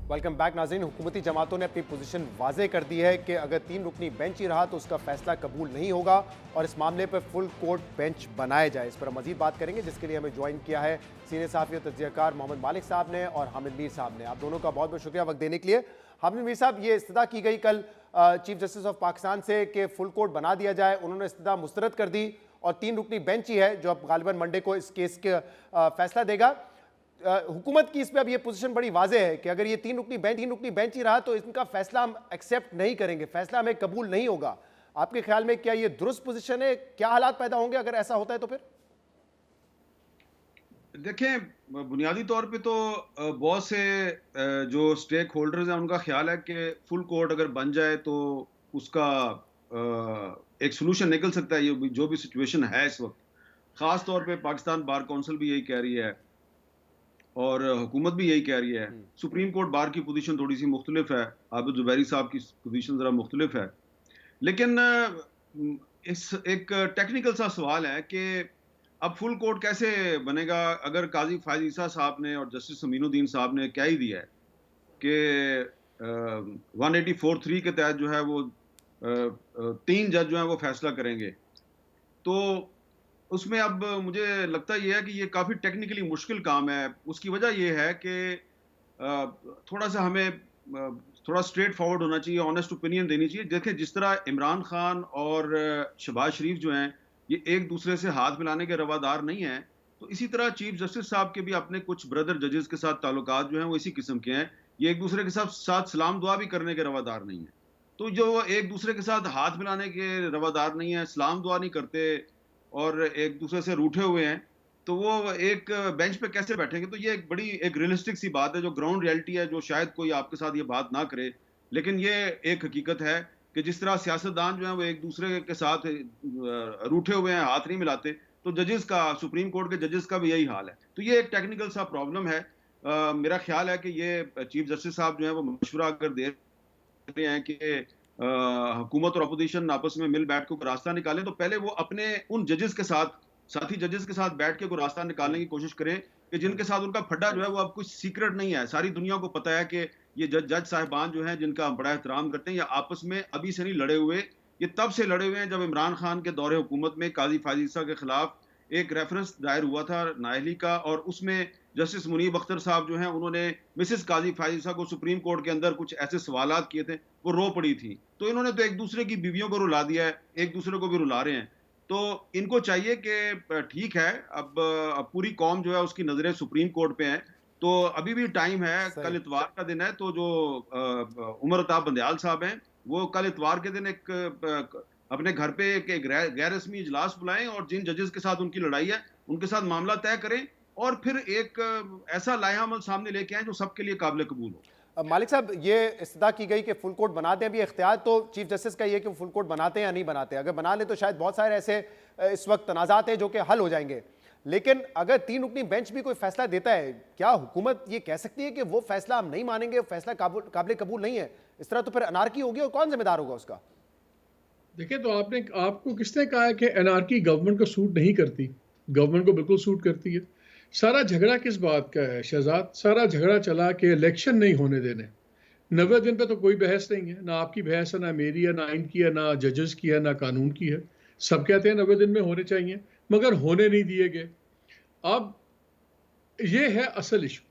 वेलकम बैक नाज़रीन। हुकूमती जमातों ने अपनी पोजीशन वाजे कर दी है कि अगर 3 रुकनी बेंच ही रहा तो उसका फैसला कबूल नहीं होगा और इस मामले पर फुल कोर्ट बेंच बनाया जाए। इस पर हम मजीद बात करेंगे, जिसके लिए हमें ज्वाइन किया है सीनियर सहाफ़ी और तज्ज़ियाकार मोहम्मद मालिक साहब ने और हामिद मीर साहब ने। आप दोनों का बहुत बहुत शुक्रिया वक्त देने के लिए। हामिद मीर साहब, ये इस्तदा की गई कल चीफ जस्टिस ऑफ पाकिस्तान से कि फुल कोर्ट बना दिया जाए, उन्होंने इस्तदा मुस्तरद कर दी और 3 रुकनी बेंच ही है जो अब गालिबन मंडे को इस केस के फैसला देगा। हुकूमत की इस पे अब ये पोजीशन बड़ी वाज़ेह है कि अगर ये 3 रुकनी बेंच ही रहा तो इनका फैसला हम एक्सेप्ट नहीं करेंगे, फैसला हमें कबूल नहीं होगा। आपके ख्याल में क्या ये दुरुस्त पोजीशन है? क्या हालात पैदा होंगे अगर ऐसा होता है तो? फिर देखें, बुनियादी तौर पे तो बहुत से जो स्टेक होल्डर्स हैं उनका ख्याल है कि फुल कोर्ट अगर बन जाए तो उसका एक सोल्यूशन निकल सकता है। ये जो भी सिचुएशन है इस वक्त, ख़ास तौर पे पाकिस्तान बार काउंसिल भी यही कह रही है और हुकूमत भी यही कह रही है। सुप्रीम कोर्ट बार की पोजीशन थोड़ी सी मुख्तलिफ है, आबिद जुबैरी साहब की पोजीशन ज़रा मुख्तलिफ है। लेकिन इस एक टेक्निकल सा सवाल है कि अब फुल कोर्ट कैसे बनेगा अगर काजी फायज ईसा साहब ने और जस्टिस अमीनुद्दीन साहब ने क्या ही दिया है कि 184(3) के तहत जो है वो 3 जज जो है वो फैसला करेंगे। तो उसमें अब मुझे लगता यह है कि ये काफ़ी टेक्निकली मुश्किल काम है। उसकी वजह यह है कि थोड़ा सा हमें थोड़ा स्ट्रेट फॉरवर्ड होना चाहिए, ऑनेस्ट ओपिनियन देनी चाहिए। देखें, जिस तरह इमरान खान और शहबाज शरीफ जो हैं ये एक दूसरे से हाथ मिलाने के रवादार नहीं हैं, तो इसी तरह चीफ जस्टिस साहब के भी अपने कुछ ब्रदर जजेस के साथ ताल्लुकात जो हैं वो इसी किस्म के हैं। ये एक दूसरे के साथ सलाम दुआ भी करने के रवादार नहीं है। तो जो एक दूसरे के साथ हाथ मिलाने के रवादार नहीं है, सलाम दुआ नहीं करते और एक दूसरे से रूठे हुए हैं, तो वो एक बेंच पे कैसे बैठेंगे? तो ये एक बड़ी एक रियलिस्टिक सी बात है, जो ग्राउंड रियलिटी है, जो शायद कोई आपके साथ ये बात ना करे, लेकिन ये एक हकीकत है कि जिस तरह सियासतदान जो है वो एक दूसरे के साथ रूठे हुए हैं, हाथ नहीं मिलाते, तो जजेस का, सुप्रीम कोर्ट के जजेस का भी यही हाल है। तो ये एक टेक्निकल सा प्रॉब्लम है। मेरा ख्याल है कि ये चीफ जस्टिस साहब जो है वो मशवरा अगर दे रहे हैं कि हुकूमत और अपोजिशन आपस में मिल बैठ के कोई रास्ता निकालें, तो पहले वो अपने उन जजेस के साथ, साथी जजेस के साथ बैठ के कोई रास्ता निकालने की कोशिश करें कि जिनके साथ उनका फड्डा जो है वो अब कुछ सीक्रेट नहीं है, सारी दुनिया को पता है कि ये जज साहिबान जो हैं जिनका हम बड़ा एहतराम करते हैं, या आपस में अभी से नहीं लड़े हुए, ये तब से लड़े हुए हैं जब इमरान खान के दौरे हुकूमत में काजी फायज ईसा के खिलाफ एक रेफरेंस दायर हुआ था नाअहली का, और उसमें जस्टिस मुनीब अख्तर साहब जो हैं उन्होंने मिसेस काजी फायज ईसा को सुप्रीम कोर्ट के अंदर कुछ ऐसे सवालात किए थे, वो रो पड़ी थी। तो इन्होंने तो एक दूसरे की बीवियों को रुला दिया है, एक दूसरे को भी रुला रहे हैं। तो इनको चाहिए कि ठीक है, अब पूरी कौम जो है उसकी नजरें सुप्रीम कोर्ट पे हैं, तो अभी भी टाइम है। सही। कल इतवार का दिन है, तो जो उमर अताब बंदयाल साहब हैं वो कल इतवार के दिन अपने घर पे एक गैर रस्मी इजलास बुलाएं और जिन जजेस के साथ उनकी लड़ाई है उनके साथ मामला तय करें, और फिर एक ऐसा लाया अमल सामने लेके आए जो सबके लिए काबिल कबूल हो। मालिक साहब, ये इस्तदा की गई कि फुल कोर्ट बना दें, अभी इख्तियार तो चीफ जस्टिस का ये कि वो फुल कोर्ट बनाते हैं या नहीं बनाते। अगर बना लें तो शायद बहुत सारे ऐसे इस वक्त तनाज़ात हैं जो कि हल हो जाएंगे। लेकिन अगर 3 रुकनी बेंच भी कोई फैसला देता है, क्या हुकूमत ये कह सकती है कि वो फैसला हम नहीं मानेंगे, वो फैसला काबिल कबूल नहीं है? इस तरह तो फिर अनारकी होगी, और कौन जिम्मेदार होगा उसका? देखिए, तो आपको किसने कहा है कि एनआरकी गवर्नमेंट को सूट नहीं करती? गवर्नमेंट को बिल्कुल सूट करती है। सारा झगड़ा किस बात का है शहजाद? सारा झगड़ा चला कि इलेक्शन नहीं होने देने। 90 दिन पे तो कोई बहस नहीं है, ना आपकी बहस है, ना मेरी है, ना इनकी है, ना जजेस की है, ना कानून की है। सब कहते हैं 90 दिन में होने चाहिए, मगर होने नहीं दिए गए। अब ये है असल इशू।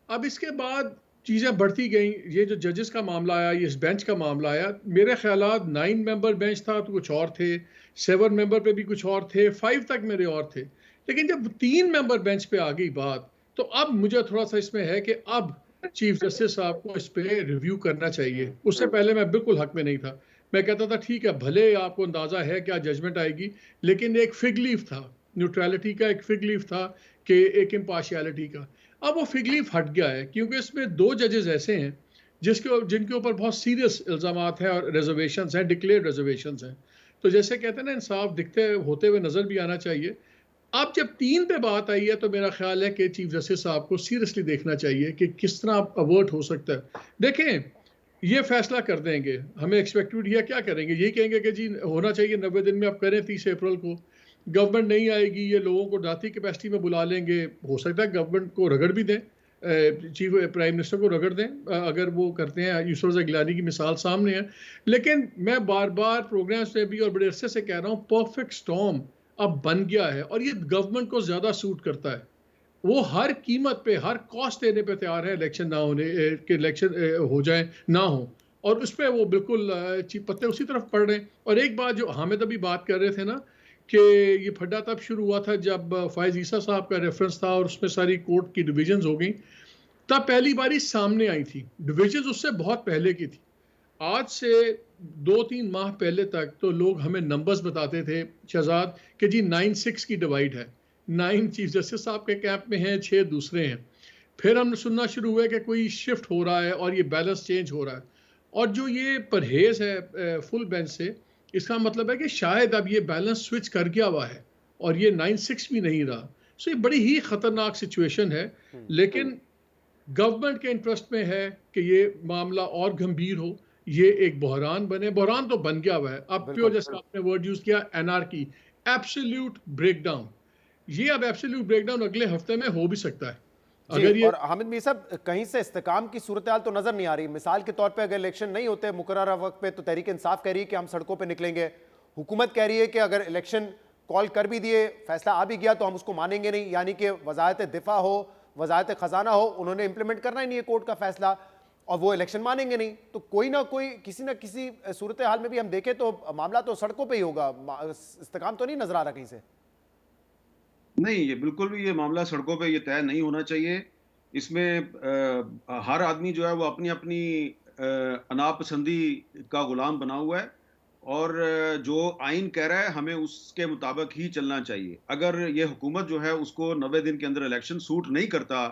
अब इसके बाद चीज़ें बढ़ती गई, ये जो जजेस का मामला आया, ये इस बेंच का मामला आया, मेरे ख्यालात 9 मेंबर बेंच था तो कुछ और थे, 7 मेंबर पे भी कुछ और थे, 5 तक मेरे और थे। लेकिन जब 3 मेंबर बेंच पे आ गई बात, तो अब मुझे थोड़ा सा इसमें है कि अब चीफ जस्टिस साहब को इस पे रिव्यू करना चाहिए। उससे पहले मैं बिल्कुल हक में नहीं था। मैं कहता था ठीक है, भले आपको अंदाजा है क्या जजमेंट आएगी, लेकिन एक फिग लीफ था, न्यूट्रलिटी का एक फिग लीफ था कि एक इम्पार्शियलिटी का। अब वो फिग लीफ हट गया है, क्योंकि इसमें 2 जजेस ऐसे हैं जिनके ऊपर बहुत सीरियस इल्जामात हैं और रिजर्वेशंस हैं, डिक्लेयर्ड रिजर्वेशंस हैं। तो जैसे कहते हैं ना, इंसाफ दिखते होते हुए नजर भी आना चाहिए। अब जब 3 पे बात आई है, तो मेरा ख्याल है कि चीफ जस्टिस साहब को सीरियसली देखना चाहिए कि किस तरह अवर्ट हो सकता है। देखें, ये फैसला कर देंगे, हमें एक्सपेक्टेड है, क्या करेंगे? यही कहेंगे कि जी होना चाहिए 90 दिन में, अब करें 30 अप्रैल को। गवर्नमेंट नहीं आएगी, ये लोगों को दाती कैपेसिटी में बुला लेंगे। हो सकता है गवर्नमेंट को रगड़ भी दें, चीफ प्राइम मिनिस्टर को रगड़ दें, अगर वो करते हैं। यूसुफ रज़ा गिलानी की मिसाल सामने है। लेकिन मैं बार बार प्रोग्राम्स में भी और बड़े अरसे से कह रहा हूँ, परफेक्ट स्टॉर्म अब बन गया है, और ये गवर्नमेंट को ज़्यादा सूट करता है। वो हर कीमत पे, हर कॉस्ट देने पे तैयार है इलेक्शन ना होने के, इलेक्शन हो जाए ना हो, और उस पर वो बिल्कुल पत्ते उसी तरफ पड़ रहे हैं। और एक बात जो हामिद अभी बात कर रहे थे ना, कि ये फड्डा तब शुरू हुआ था जब फायज ईसा साहब का रेफरेंस था और उसमें सारी कोर्ट की डिविजन्स हो गई, तब पहली बारी सामने आई थी। डिविजन्स उससे बहुत पहले की थी। आज से 2-3 माह पहले तक तो लोग हमें नंबर्स बताते थे शहजाद कि जी 9-6 की डिवाइड है, 9 चीफ जस्टिस साहब के कैंप में हैं, 6 दूसरे हैं। फिर हमने सुनना शुरू हुआ कि कोई शिफ्ट हो रहा है और ये बैलेंस चेंज हो रहा है। और जो ये परहेज है फुल बेंच से, इसका मतलब है कि शायद अब ये बैलेंस स्विच कर गया हुआ है और ये 9-6 भी नहीं रहा। सो ये बड़ी ही खतरनाक सिचुएशन है। लेकिन गवर्नमेंट के इंटरेस्ट में है कि ये मामला और गंभीर हो, ये एक बहरान बने। बहरान तो बन गया हुआ है। अब प्योर, जैसा आपने वर्ड यूज किया, एनार्की, एब्सोल्यूट ब्रेकडाउन। ये अब एब्सोल्यूट ब्रेकडाउन अगले हफ्ते में हो भी सकता है। अगर ये और हामिद मीर साहब, कहीं से इस्तेकाम की सूरत हाल तो नजर नहीं आ रही। मिसाल के तौर पे अगर इलेक्शन नहीं होते मुकर्रर वक्त पे, तो तहरीक इंसाफ कह रही है कि हम सड़कों पे निकलेंगे। हुकूमत कह रही है कि अगर इलेक्शन कॉल कर भी दिए, फैसला आ भी गया, तो हम उसको मानेंगे नहीं। यानी कि वजारत दिफा हो, वजारत खजाना हो, उन्होंने इंप्लीमेंट करना ही नहीं है कोर्ट का फैसला, और वो इलेक्शन मानेंगे नहीं। तो कोई ना कोई, किसी ना किसी सूरत हाल में भी हम देखें तो मामला तो सड़कों पर ही होगा। इस्तेकाम तो नहीं नजर आ रहा कहीं से। नहीं, ये बिल्कुल भी ये मामला सड़कों पे ये तय नहीं होना चाहिए। इसमें हर आदमी जो है वो अपनी अपनी अनापसंदी का गुलाम बना हुआ है, और जो आइन कह रहा है हमें उसके मुताबिक ही चलना चाहिए। अगर ये हुकूमत जो है उसको 90 दिन के अंदर इलेक्शन सूट नहीं करता,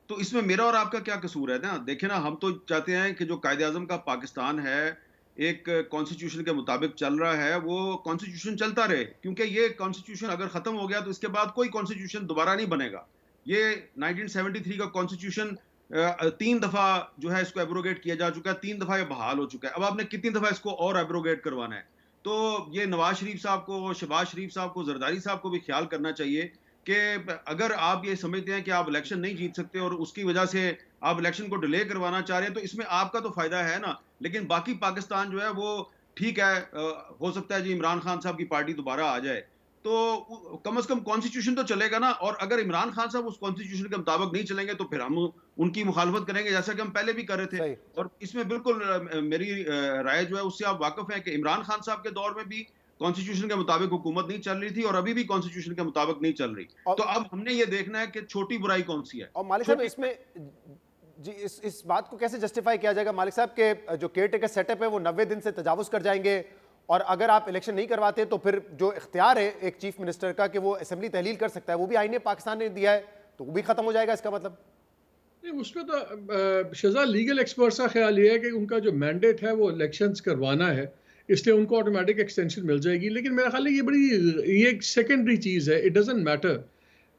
तो इसमें मेरा और आपका क्या कसूर है ना? देखें ना, हम तो चाहते हैं कि जो कायदे आज़म का पाकिस्तान है, एक कॉन्स्टिट्यूशन के मुताबिक चल रहा है, वो कॉन्स्टिट्यूशन चलता रहे। क्योंकि ये कॉन्स्टिट्यूशन अगर खत्म हो गया तो इसके बाद कोई कॉन्स्टिट्यूशन दोबारा नहीं बनेगा। ये 1973 का कॉन्स्टिट्यूशन 3 दफा जो है इसको एब्रोगेट किया जा चुका है, 3 दफा ये बहाल हो चुका है। अब आपने कितनी दफा इसको और एब्रोगेट करवाना है? तो ये नवाज शरीफ साहब को, शहबाज शरीफ साहब को, जरदारी साहब को भी ख्याल करना चाहिए कि अगर आप ये समझते हैं कि आप इलेक्शन नहीं जीत सकते और उसकी वजह से आप इलेक्शन को डिले करवाना चाह रहे हैं, तो इसमें आपका तो फायदा है ना, लेकिन बाकी पाकिस्तान जो है वो ठीक है, हो सकता है जी इमरान खान साहब की पार्टी दोबारा आ जाए, तो कम से कम कॉन्स्टिट्यूशन तो चलेगा ना। और अगर इमरान खान साहब उस कॉन्स्टिट्यूशन के मुताबिक नहीं चलेंगे तो फिर हम उनकी मुखालफत करेंगे, जैसा कि हम पहले भी कर रहे थे। और इसमें बिल्कुल मेरी राय जो है उससे आप वाकिफ हैं कि इमरान खान साहब के दौर में भी कॉन्स्टिट्यूशन के मुताबिक हुकूमत नहीं चल रही थी और अभी भी कॉन्स्टिट्यूशन के मुताबिक नहीं चल रही। तो अब हमने ये देखना है कि छोटी बुराई कौन सी है। और मालिक साहब इसमें जी इस बात को कैसे जस्टिफाई किया जाएगा मालिक साहब के जो केयर टेकर सेटअप है वो 90 दिन से तजावुज कर जाएंगे, और अगर आप इलेक्शन नहीं करवाते तो फिर जो इख्तियार है एक चीफ मिनिस्टर का कि वो असेंबली तहलील कर सकता है, वो भी आईने पाकिस्तान ने दिया है, तो वो भी खत्म हो जाएगा इसका मतलब? नहीं, उसमें तो शहजाद लीगल एक्सपर्ट्स का ख्याल ये है कि उनका जो मैंडेट है वो इलेक्शंस करवाना है, इसलिए उनको ऑटोमेटिक एक्सटेंशन मिल जाएगी। लेकिन मेरा ख्याल है ये एक सेकेंडरी चीज़ है, इट डजंट मैटर।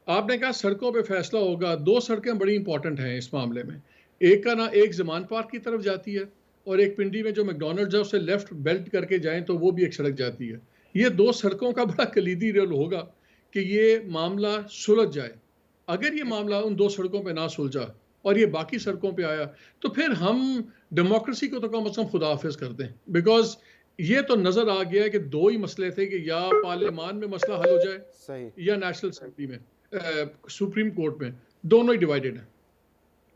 आपने कहा सड़कों पे फैसला होगा, 2 सड़कें बड़ी इंपॉर्टेंट हैं इस मामले में। एक का ना एक जमान पार्क की तरफ जाती है और एक पिंडी में जो मैकडॉनल्ड्स है उससे लेफ्ट बेल्ट करके जाएं तो वो भी एक सड़क जाती है। ये 2 सड़कों का बड़ा कलीदी रोल होगा कि ये मामला सुलझ जाए। अगर ये मामला उन 2 सड़कों पे ना सुलझा और ये बाकी सड़कों पे आया तो फिर हम डेमोक्रेसी को तो कम से कम खुदा हाफिज करते हैं, बिकॉज ये तो नजर आ गया है कि 2 ही मसले थे कि या पार्लियामान में मसला हल हो जाए सही या नेशनल असेंबली में, सुप्रीम कोर्ट में, दोनों ही डिवाइडेड हैं।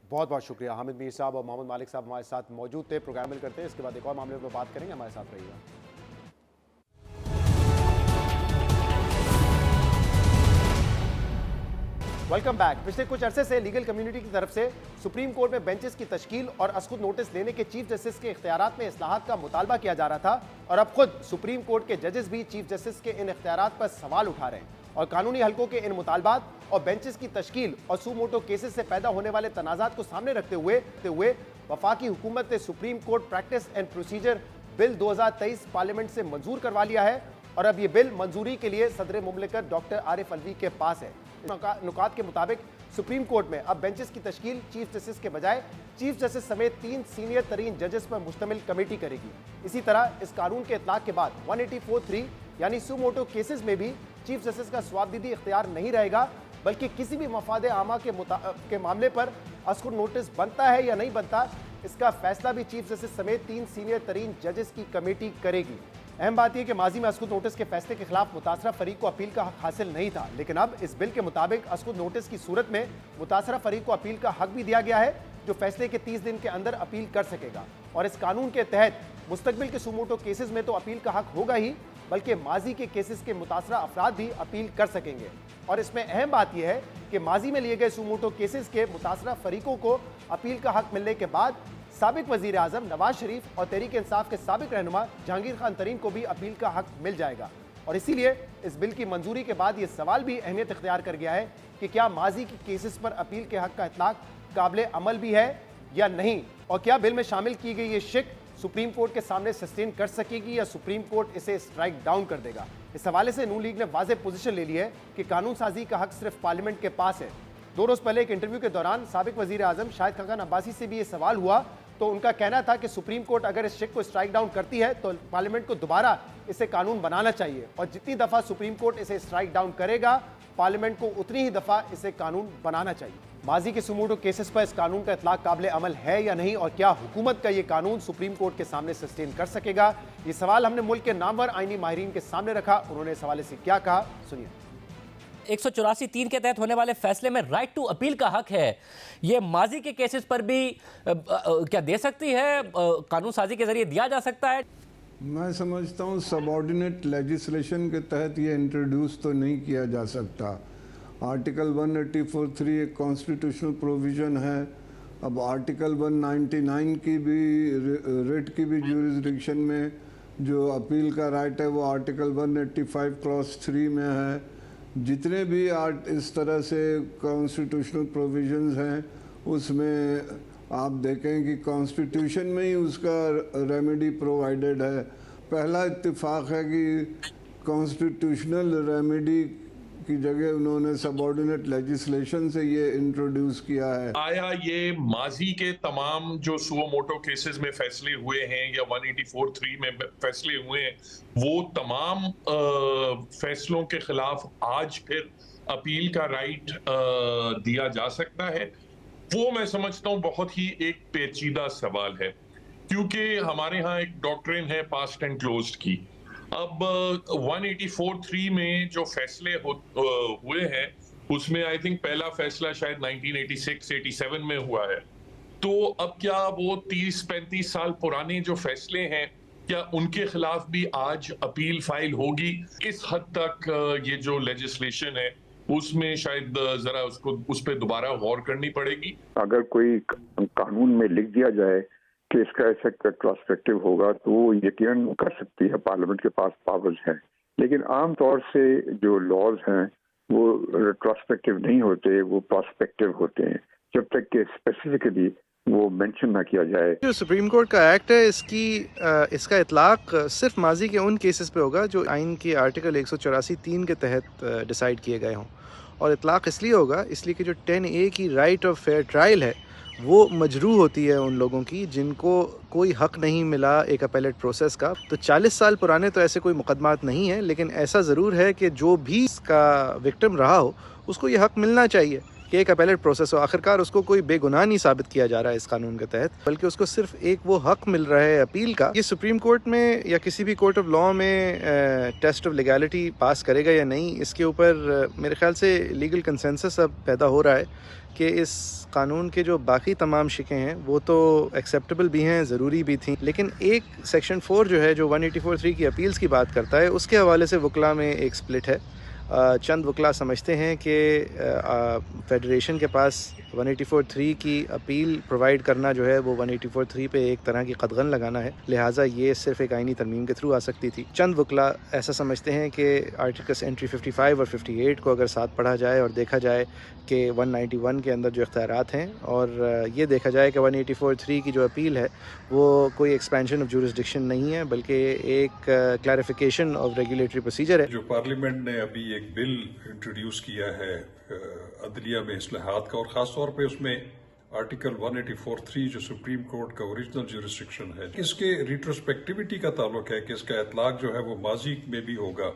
बहुत बहुत शुक्रिया। हामिद मीर साहब और मोहम्मद मालिक साहब हमारे साथ मौजूद थे। प्रोग्राम में करते हैं, इसके बाद एक और मामले पर बात करेंगे, हमारे साथ रहिएगा। Welcome back. पिछले कुछ अरसे से लीगल कम्युनिटी की तरफ से सुप्रीम कोर्ट में बेंचेस की तश्कील और असखुद नोटिस लेने के चीफ जस्टिस के इख्तियारात में इस्लाहात का मुतालबा किया जा रहा था, और अब खुद सुप्रीम कोर्ट के जजेस भी चीफ जस्टिस के इन इख्तियारात पर सवाल उठा रहे हैं और कानूनी हलकों के इन मुतालबात और बेंचेस की तश्कील और सू मोटो केसेस से पैदा होने वाले तनाज़ात को सामने रखते हुए वफाकी हुकूमत ने supreme court practice and procedure bill 2023 parliament से मंजूर करवा लिया है, और अब ये बिल मंजूरी के लिए सदर मुमलिकत डॉक्टर आरिफ अलवी के पास है। नुकात के मुताबिक सुप्रीम कोर्ट में अब बेंचेस की तश्कील चीफ जस्टिस के बजाय चीफ जस्टिस समेत 3 सीनियर तरीन जजेस पर मुश्तमिल कमेटी करेगी। इसी तरह इस कानून के इतलाक के बाद 184(3) यानी सू मोटो केसेस में भी चीफ जस्टिस का स्वाबदीदी इख्तियार नहीं रहेगा, बल्कि किसी भी मफाद आमा के मामले पर असखुद नोटिस बनता है या नहीं बनता, इसका फैसला भी चीफ जस्टिस समेत 3 सीनियर तरीन जजेस की कमेटी करेगी। अहम बात यह कि माजी में असखुद नोटिस के फैसले के खिलाफ मुतासरा फरीक को अपील का हक हासिल नहीं था, लेकिन अब इस बिल के मुताबिक असखुद नोटिस की सूरत में मुतासरा फरीक को अपील का हक भी दिया गया है, जो फैसले के 30 दिन के अंदर अपील कर सकेगा। और इस कानून के तहत मुस्तकबिल के सुमोटो केसेस में तो अपील का हक होगा ही, बल्कि माजी के केसेस के मुतासरा अफराद भी अपील कर सकेंगे। और इसमें अहम बात यह है कि माजी में लिए गए सुमोटो केसेस के मुतासरा फरीकों को अपील का हक मिलने के बाद साबिक वजीर आजम नवाज शरीफ और तहरीक इंसाफ के साबिक रहनुमा जहांगीर खान तरीन को भी अपील का हक मिल जाएगा। और इसीलिए इस बिल की मंजूरी के बाद ये सवाल भी अहमियत इख्तियार कर गया है कि क्या माजी के केसेस पर अपील के हक का इतलाक काबिल अमल भी है या नहीं, और क्या बिल में शामिल की गई ये शिक सुप्रीम कोर्ट के सामने सस्टेन कर सकेगी या सुप्रीम कोर्ट इसे स्ट्राइक डाउन कर देगा। इस हवाले से नून लीग ने वाज़ेह पोजीशन ले ली है कि कानून साजी का हक सिर्फ पार्लियामेंट के पास है। 2 रोज पहले एक इंटरव्यू के दौरान साबिक वजीर आजम शाहिद खाकान अब्बासी से भी ये सवाल हुआ, तो उनका कहना था कि सुप्रीम कोर्ट अगर इस शिक को स्ट्राइक डाउन करती है तो पार्लियामेंट को दोबारा इसे कानून बनाना चाहिए, और जितनी दफ़ा सुप्रीम कोर्ट इसे स्ट्राइक डाउन करेगा पार्लियामेंट को उतनी ही दफ़ा इसे कानून बनाना चाहिए। माजी के सुमोटो केसेस पर इस कानून का इतलाक काबिल अमल है या नहीं, और क्या हुकूमत का ये कानून सुप्रीम कोर्ट के सामने सस्टेन कर सकेगा, ये सवाल हमने मुल्क के नामवर आईनी माहिरीन के सामने रखा। उन्होंने इस हवाले से क्या कहा, सुनिए। 184(3) के तहत होने वाले फैसले में राइट टू अपील का हक है, ये माजी के केसेस पर भी क्या दे सकती है, कानून साजी के जरिए दिया जा सकता है? मैं समझता हूँ सबऑर्डिनेट लेजिस्लेशन के तहत ये इंट्रोड्यूस तो नहीं किया जा सकता। आर्टिकल 184(3) एक कॉन्स्टिट्यूशनल प्रोविज़न है। अब आर्टिकल 199 की भी रिट की भी ज्यूरिसडिक्शन में जो अपील का राइट है वो आर्टिकल 185 क्लॉज 3 में है। जितने भी इस तरह से कॉन्स्टिट्यूशनल प्रोविजंस हैं उसमें आप देखें कि कॉन्स्टिट्यूशन में ही उसका रेमेडी प्रोवाइडेड है। पहला इत्तेफाक है कि कॉन्स्टिट्यूशनल रेमेडी की जगह उन्होंने सबऑर्डिनेट लेजिस्लेशन से ये इंट्रोड्यूस किया है। आया ये माजी के तमाम जो सुओ मोटो केसेस में फैसले हुए हैं या 184(3) में फैसले हुए हैं, वो तमाम फैसलों के खिलाफ आज फिर अपील का राइट दिया जा सकता है? वो मैं समझता हूँ बहुत ही एक पेचीदा सवाल है, क्योंकि हमारे यहाँ एक डॉक्ट्रिन है पास्ट एंड क्लोज्ड की। अब 184(3) में जो फैसले हुए हैं उसमें आई थिंक पहला फैसला शायद 1986-87 में हुआ है। तो अब क्या वो 30-35 साल पुराने जो फैसले हैं, क्या उनके खिलाफ भी आज अपील फाइल होगी? इस हद तक ये जो लेजिस्लेशन है उसमें शायद जरा उस पर दोबारा गौर करनी पड़ेगी। अगर कोई कानून में लिख दिया जाए कि इसका इफेक्ट रेट्रोस्पेक्टिव होगा तो वो यकीनन कर सकती है, पार्लियामेंट के पास पावर्स हैं। लेकिन आमतौर से जो लॉज हैं वो रेट्रोस्पेक्टिव नहीं होते, वो प्रोस्पेक्टिव होते हैं, जब तक कि स्पेसिफिकली वो मेंशन ना किया जाए। जो सुप्रीम कोर्ट का एक्ट है इसका इतलाक सिर्फ माजी के उन केसेस पे होगा जो आइन की आर्टिकल 184(3) के तहत डिसाइड किए गए हों, और इतलाक इसलिए होगा इसलिए कि जो 10A की राइट ऑफ फेयर ट्रायल है वो मजरू होती है उन लोगों की जिनको कोई हक नहीं मिला एक अपेलेट प्रोसेस का। तो 40 साल पुराने तो ऐसे कोई मुकदमात नहीं है, लेकिन ऐसा ज़रूर है कि जो भी इसका विक्टिम रहा हो उसको ये हक मिलना चाहिए कि एक अपेलेट प्रोसेस हो। आखिरकार उसको कोई बेगुनाह नहीं साबित किया जा रहा है इस कानून के तहत, बल्कि उसको सिर्फ एक वो हक मिल रहा है अपील का। ये सुप्रीम कोर्ट में या किसी भी कोर्ट ऑफ लॉ में टेस्ट ऑफ लीगैलिटी पास करेगा या नहीं, इसके ऊपर मेरे ख्याल से लीगल कंसेंसस अब पैदा हो रहा है कि इस कानून के जो बाकी तमाम शिकें हैं वो तो एक्सेप्टेबल भी हैं, ज़रूरी भी थी, लेकिन एक सेक्शन 4 जो है जो 184(3) की अपील्स की बात करता है, उसके हवाले से वकला में एक स्प्लिट है। चंद वकला समझते हैं कि फेडरेशन के पास 184(3) की अपील प्रोवाइड करना जो है वो 184(3) पे एक तरह की कदगन लगाना है, लिहाजा ये सिर्फ एक आइनी तरमीम के थ्रू आ सकती थी। चंद वकला ऐसा समझते हैं कि आर्टिकल्स एंट्री 55 और 58 को अगर साथ पढ़ा जाए और देखा जाए कि 191 के अंदर जो इख्तियारात हैं और ये देखा जाए कि 184(3) की जो अपील है वो कोई एक्सपेंशन ऑफ जुरिसडिक्शन नहीं है, बल्कि एक क्लैरिफिकेशन ऑफ रेगुलेटरी प्रोसीजर है। जो पार्लियामेंट ने अभी एक बिल इंट्रोड्यूस किया है अदलिया में इस्लाहात का, और ख़ास तौर पे उसमें आर्टिकल 184(3) जो सुप्रीम कोर्ट का ओरिजिनल जुरिसडिक्शन है, इसके रिट्रोस्पेक्टिविटी का ताल्लुक है कि इसका इतलाक जो है वो माजी में भी होगा,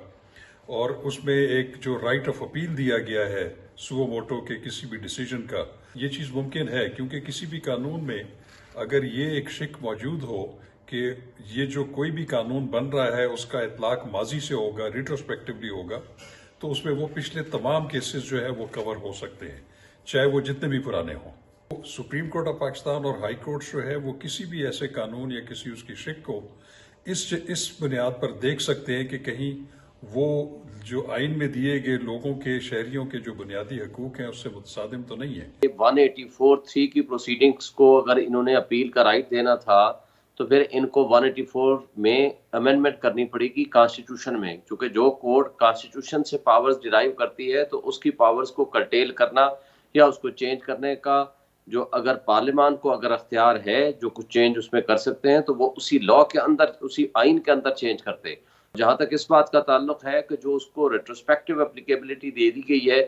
और उसमें एक जो राइट ऑफ अपील दिया गया है सुओ मोटो के किसी भी डिसीजन का, ये चीज़ मुमकिन है क्योंकि किसी भी कानून में अगर ये एक शिक मौजूद हो कि ये जो कोई भी कानून बन रहा है उसका इतलाक माजी से होगा, रिट्रोस्पेक्टिवली होगा, तो उसमें वो पिछले तमाम केसेस जो है वो कवर हो सकते हैं, चाहे वो जितने भी पुराने हों। सुप्रीम कोर्ट ऑफ पाकिस्तान और हाई कोर्ट जो है वो किसी भी ऐसे कानून या किसी उसकी शिक को इस बुनियाद पर देख सकते हैं कि कहीं वो जो आइन में दिए गए लोगों के, शहरियों के जो बुनियादी हकूक हैं उससे मुतसादिम तो नहीं है। 184(3) की प्रोसीडिंग्स को अगर इन्होंने अपील का राइट देना था तो फिर इनको 184 में अमेंडमेंट करनी पड़ेगी कॉन्स्टिट्यूशन में, क्योंकि जो कोर्ट कॉन्स्टिट्यूशन से पावर्स डिराइव करती है तो उसकी पावर्स को कर्टेल करना या उसको चेंज करने का जो अगर पार्लियामान को अगर अख्तियार है जो कुछ चेंज उसमें कर सकते हैं तो वो उसी लॉ के अंदर, उसी आइन के अंदर चेंज करते। जहां तक इस बात का ताल्लुक है कि जो उसको रेट्रोस्पेक्टिव एप्लीकेबिलिटी दे दी गई है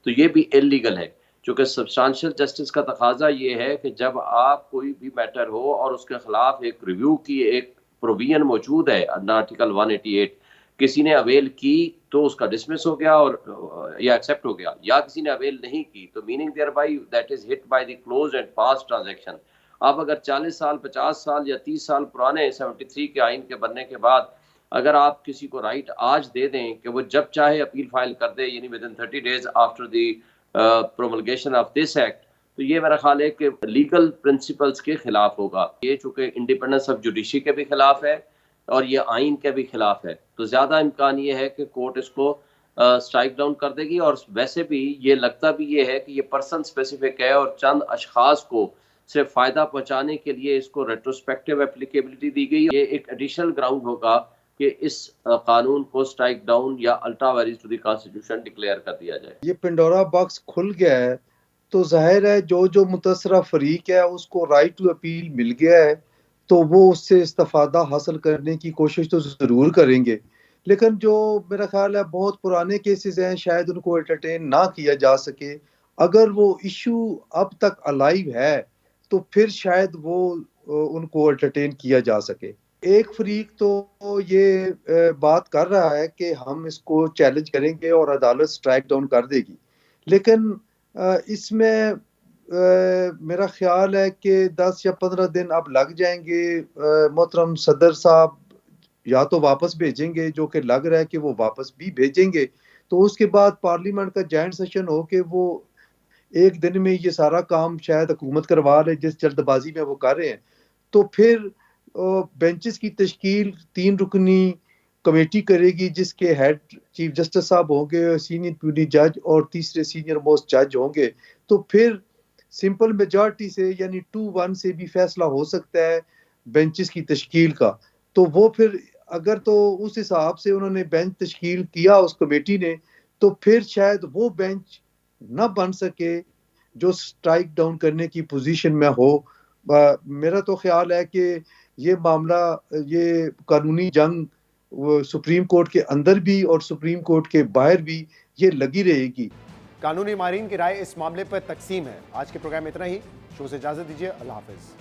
तो ये भी इलीगल है, क्योंकि सब्सटेंशियल जस्टिस का तकाजा ये है कि जब आप कोई भी मैटर हो और उसके खिलाफ एक रिव्यू की एक प्रोविजन मौजूद है आर्टिकल 188, किसी ने अवेल की तो उसका डिसमिस हो गया और या एक्सेप्ट हो गया, या किसी ने अवेल नहीं की तो meaning thereby that is hit by the close and past transaction. आप अगर 40 साल 50 साल या 30 साल पुराने 73 के आइन के बनने के बाद अगर आप किसी को राइट आज दे दें कि वो जब चाहे अपील फाइल कर दे, यानी within 30 days after the promulgation of this act, तो ये मेरा ख्याल है कि लीगल प्रिंसिपल्स के खिलाफ होगा। ये चूंकि इंडिपेंडेंस ऑफ जुडिशरी के भी खिलाफ है और ये आइन के भी खिलाफ है, तो ज्यादा इम्कान ये है कि कोर्ट इसको स्ट्राइक डाउन कर देगी। और वैसे भी ये लगता भी ये है कि ये पर्सन स्पेसिफिक है और चंद अशखास को सिर्फ फायदा पहुंचाने के लिए इसको रेट्रोस्पेक्टिव एप्लीकेबिलिटी दी गई। ये एक एडिशनल ग्राउंड होगा कि इस कानून को स्ट्राइक डाउन या ultra vires to the constitution declare कर दिया जाए। ये पिंडोरा बॉक्स खुल गया है तो जाहिर है जो मुतसरा फरीक है उसको राइट टू अपील मिल गया है तो वो उससे इस्तेफादा हासिल करने की कोशिश तो जरूर करेंगे। लेकिन जो मेरा ख्याल है बहुत पुराने केसेस हैं, शायद उनको एंटरटेन ना किया जा सके। अगर वो इशू अब तक अलाइव है तो फिर शायद वो उनको एंटरटेन किया जा सके। एक फरीक तो ये बात कर रहा है कि हम इसको चैलेंज करेंगे और अदालत स्ट्राइक डाउन कर देगी, लेकिन इसमें मेरा ख्याल है कि 10 या 15 दिन अब लग जाएंगे। मोहतरम सदर साहब या तो वापस भेजेंगे, जो कि लग रहा है कि वो वापस भी भेजेंगे, तो उसके बाद पार्लियामेंट का जॉइंट सेशन हो के वो एक दिन में ये सारा काम शायद हुकूमत करवा रहे जिस जल्दबाजी में वो कर रहे हैं। तो फिर बेंचेस की तश्कील 3 रुकनी कमेटी करेगी जिसके हेड चीफ जस्टिस साहब होंगे, सीनियर प्यूनी जज और तीसरे सीनियर मोस्ट जज होंगे। तो फिर सिंपल मेजॉरिटी से यानी 2-1 से भी फैसला हो सकता है बेंचेस की तश्कील का। तो वो फिर अगर तो उस हिसाब से उन्होंने बेंच तश्कील किया उस कमेटी ने, तो फिर शायद वो बेंच न बन सके जो स्ट्राइक डाउन करने की पोजीशन में हो। मेरा तो ख्याल है कि ये मामला, ये कानूनी जंग सुप्रीम कोर्ट के अंदर भी और सुप्रीम कोर्ट के बाहर भी ये लगी रहेगी। कानूनी माहिरीन की राय इस मामले पर तकसीम है। आज के प्रोग्राम में इतना ही। शो से इजाजत दीजिए। अल्लाह हाफिज।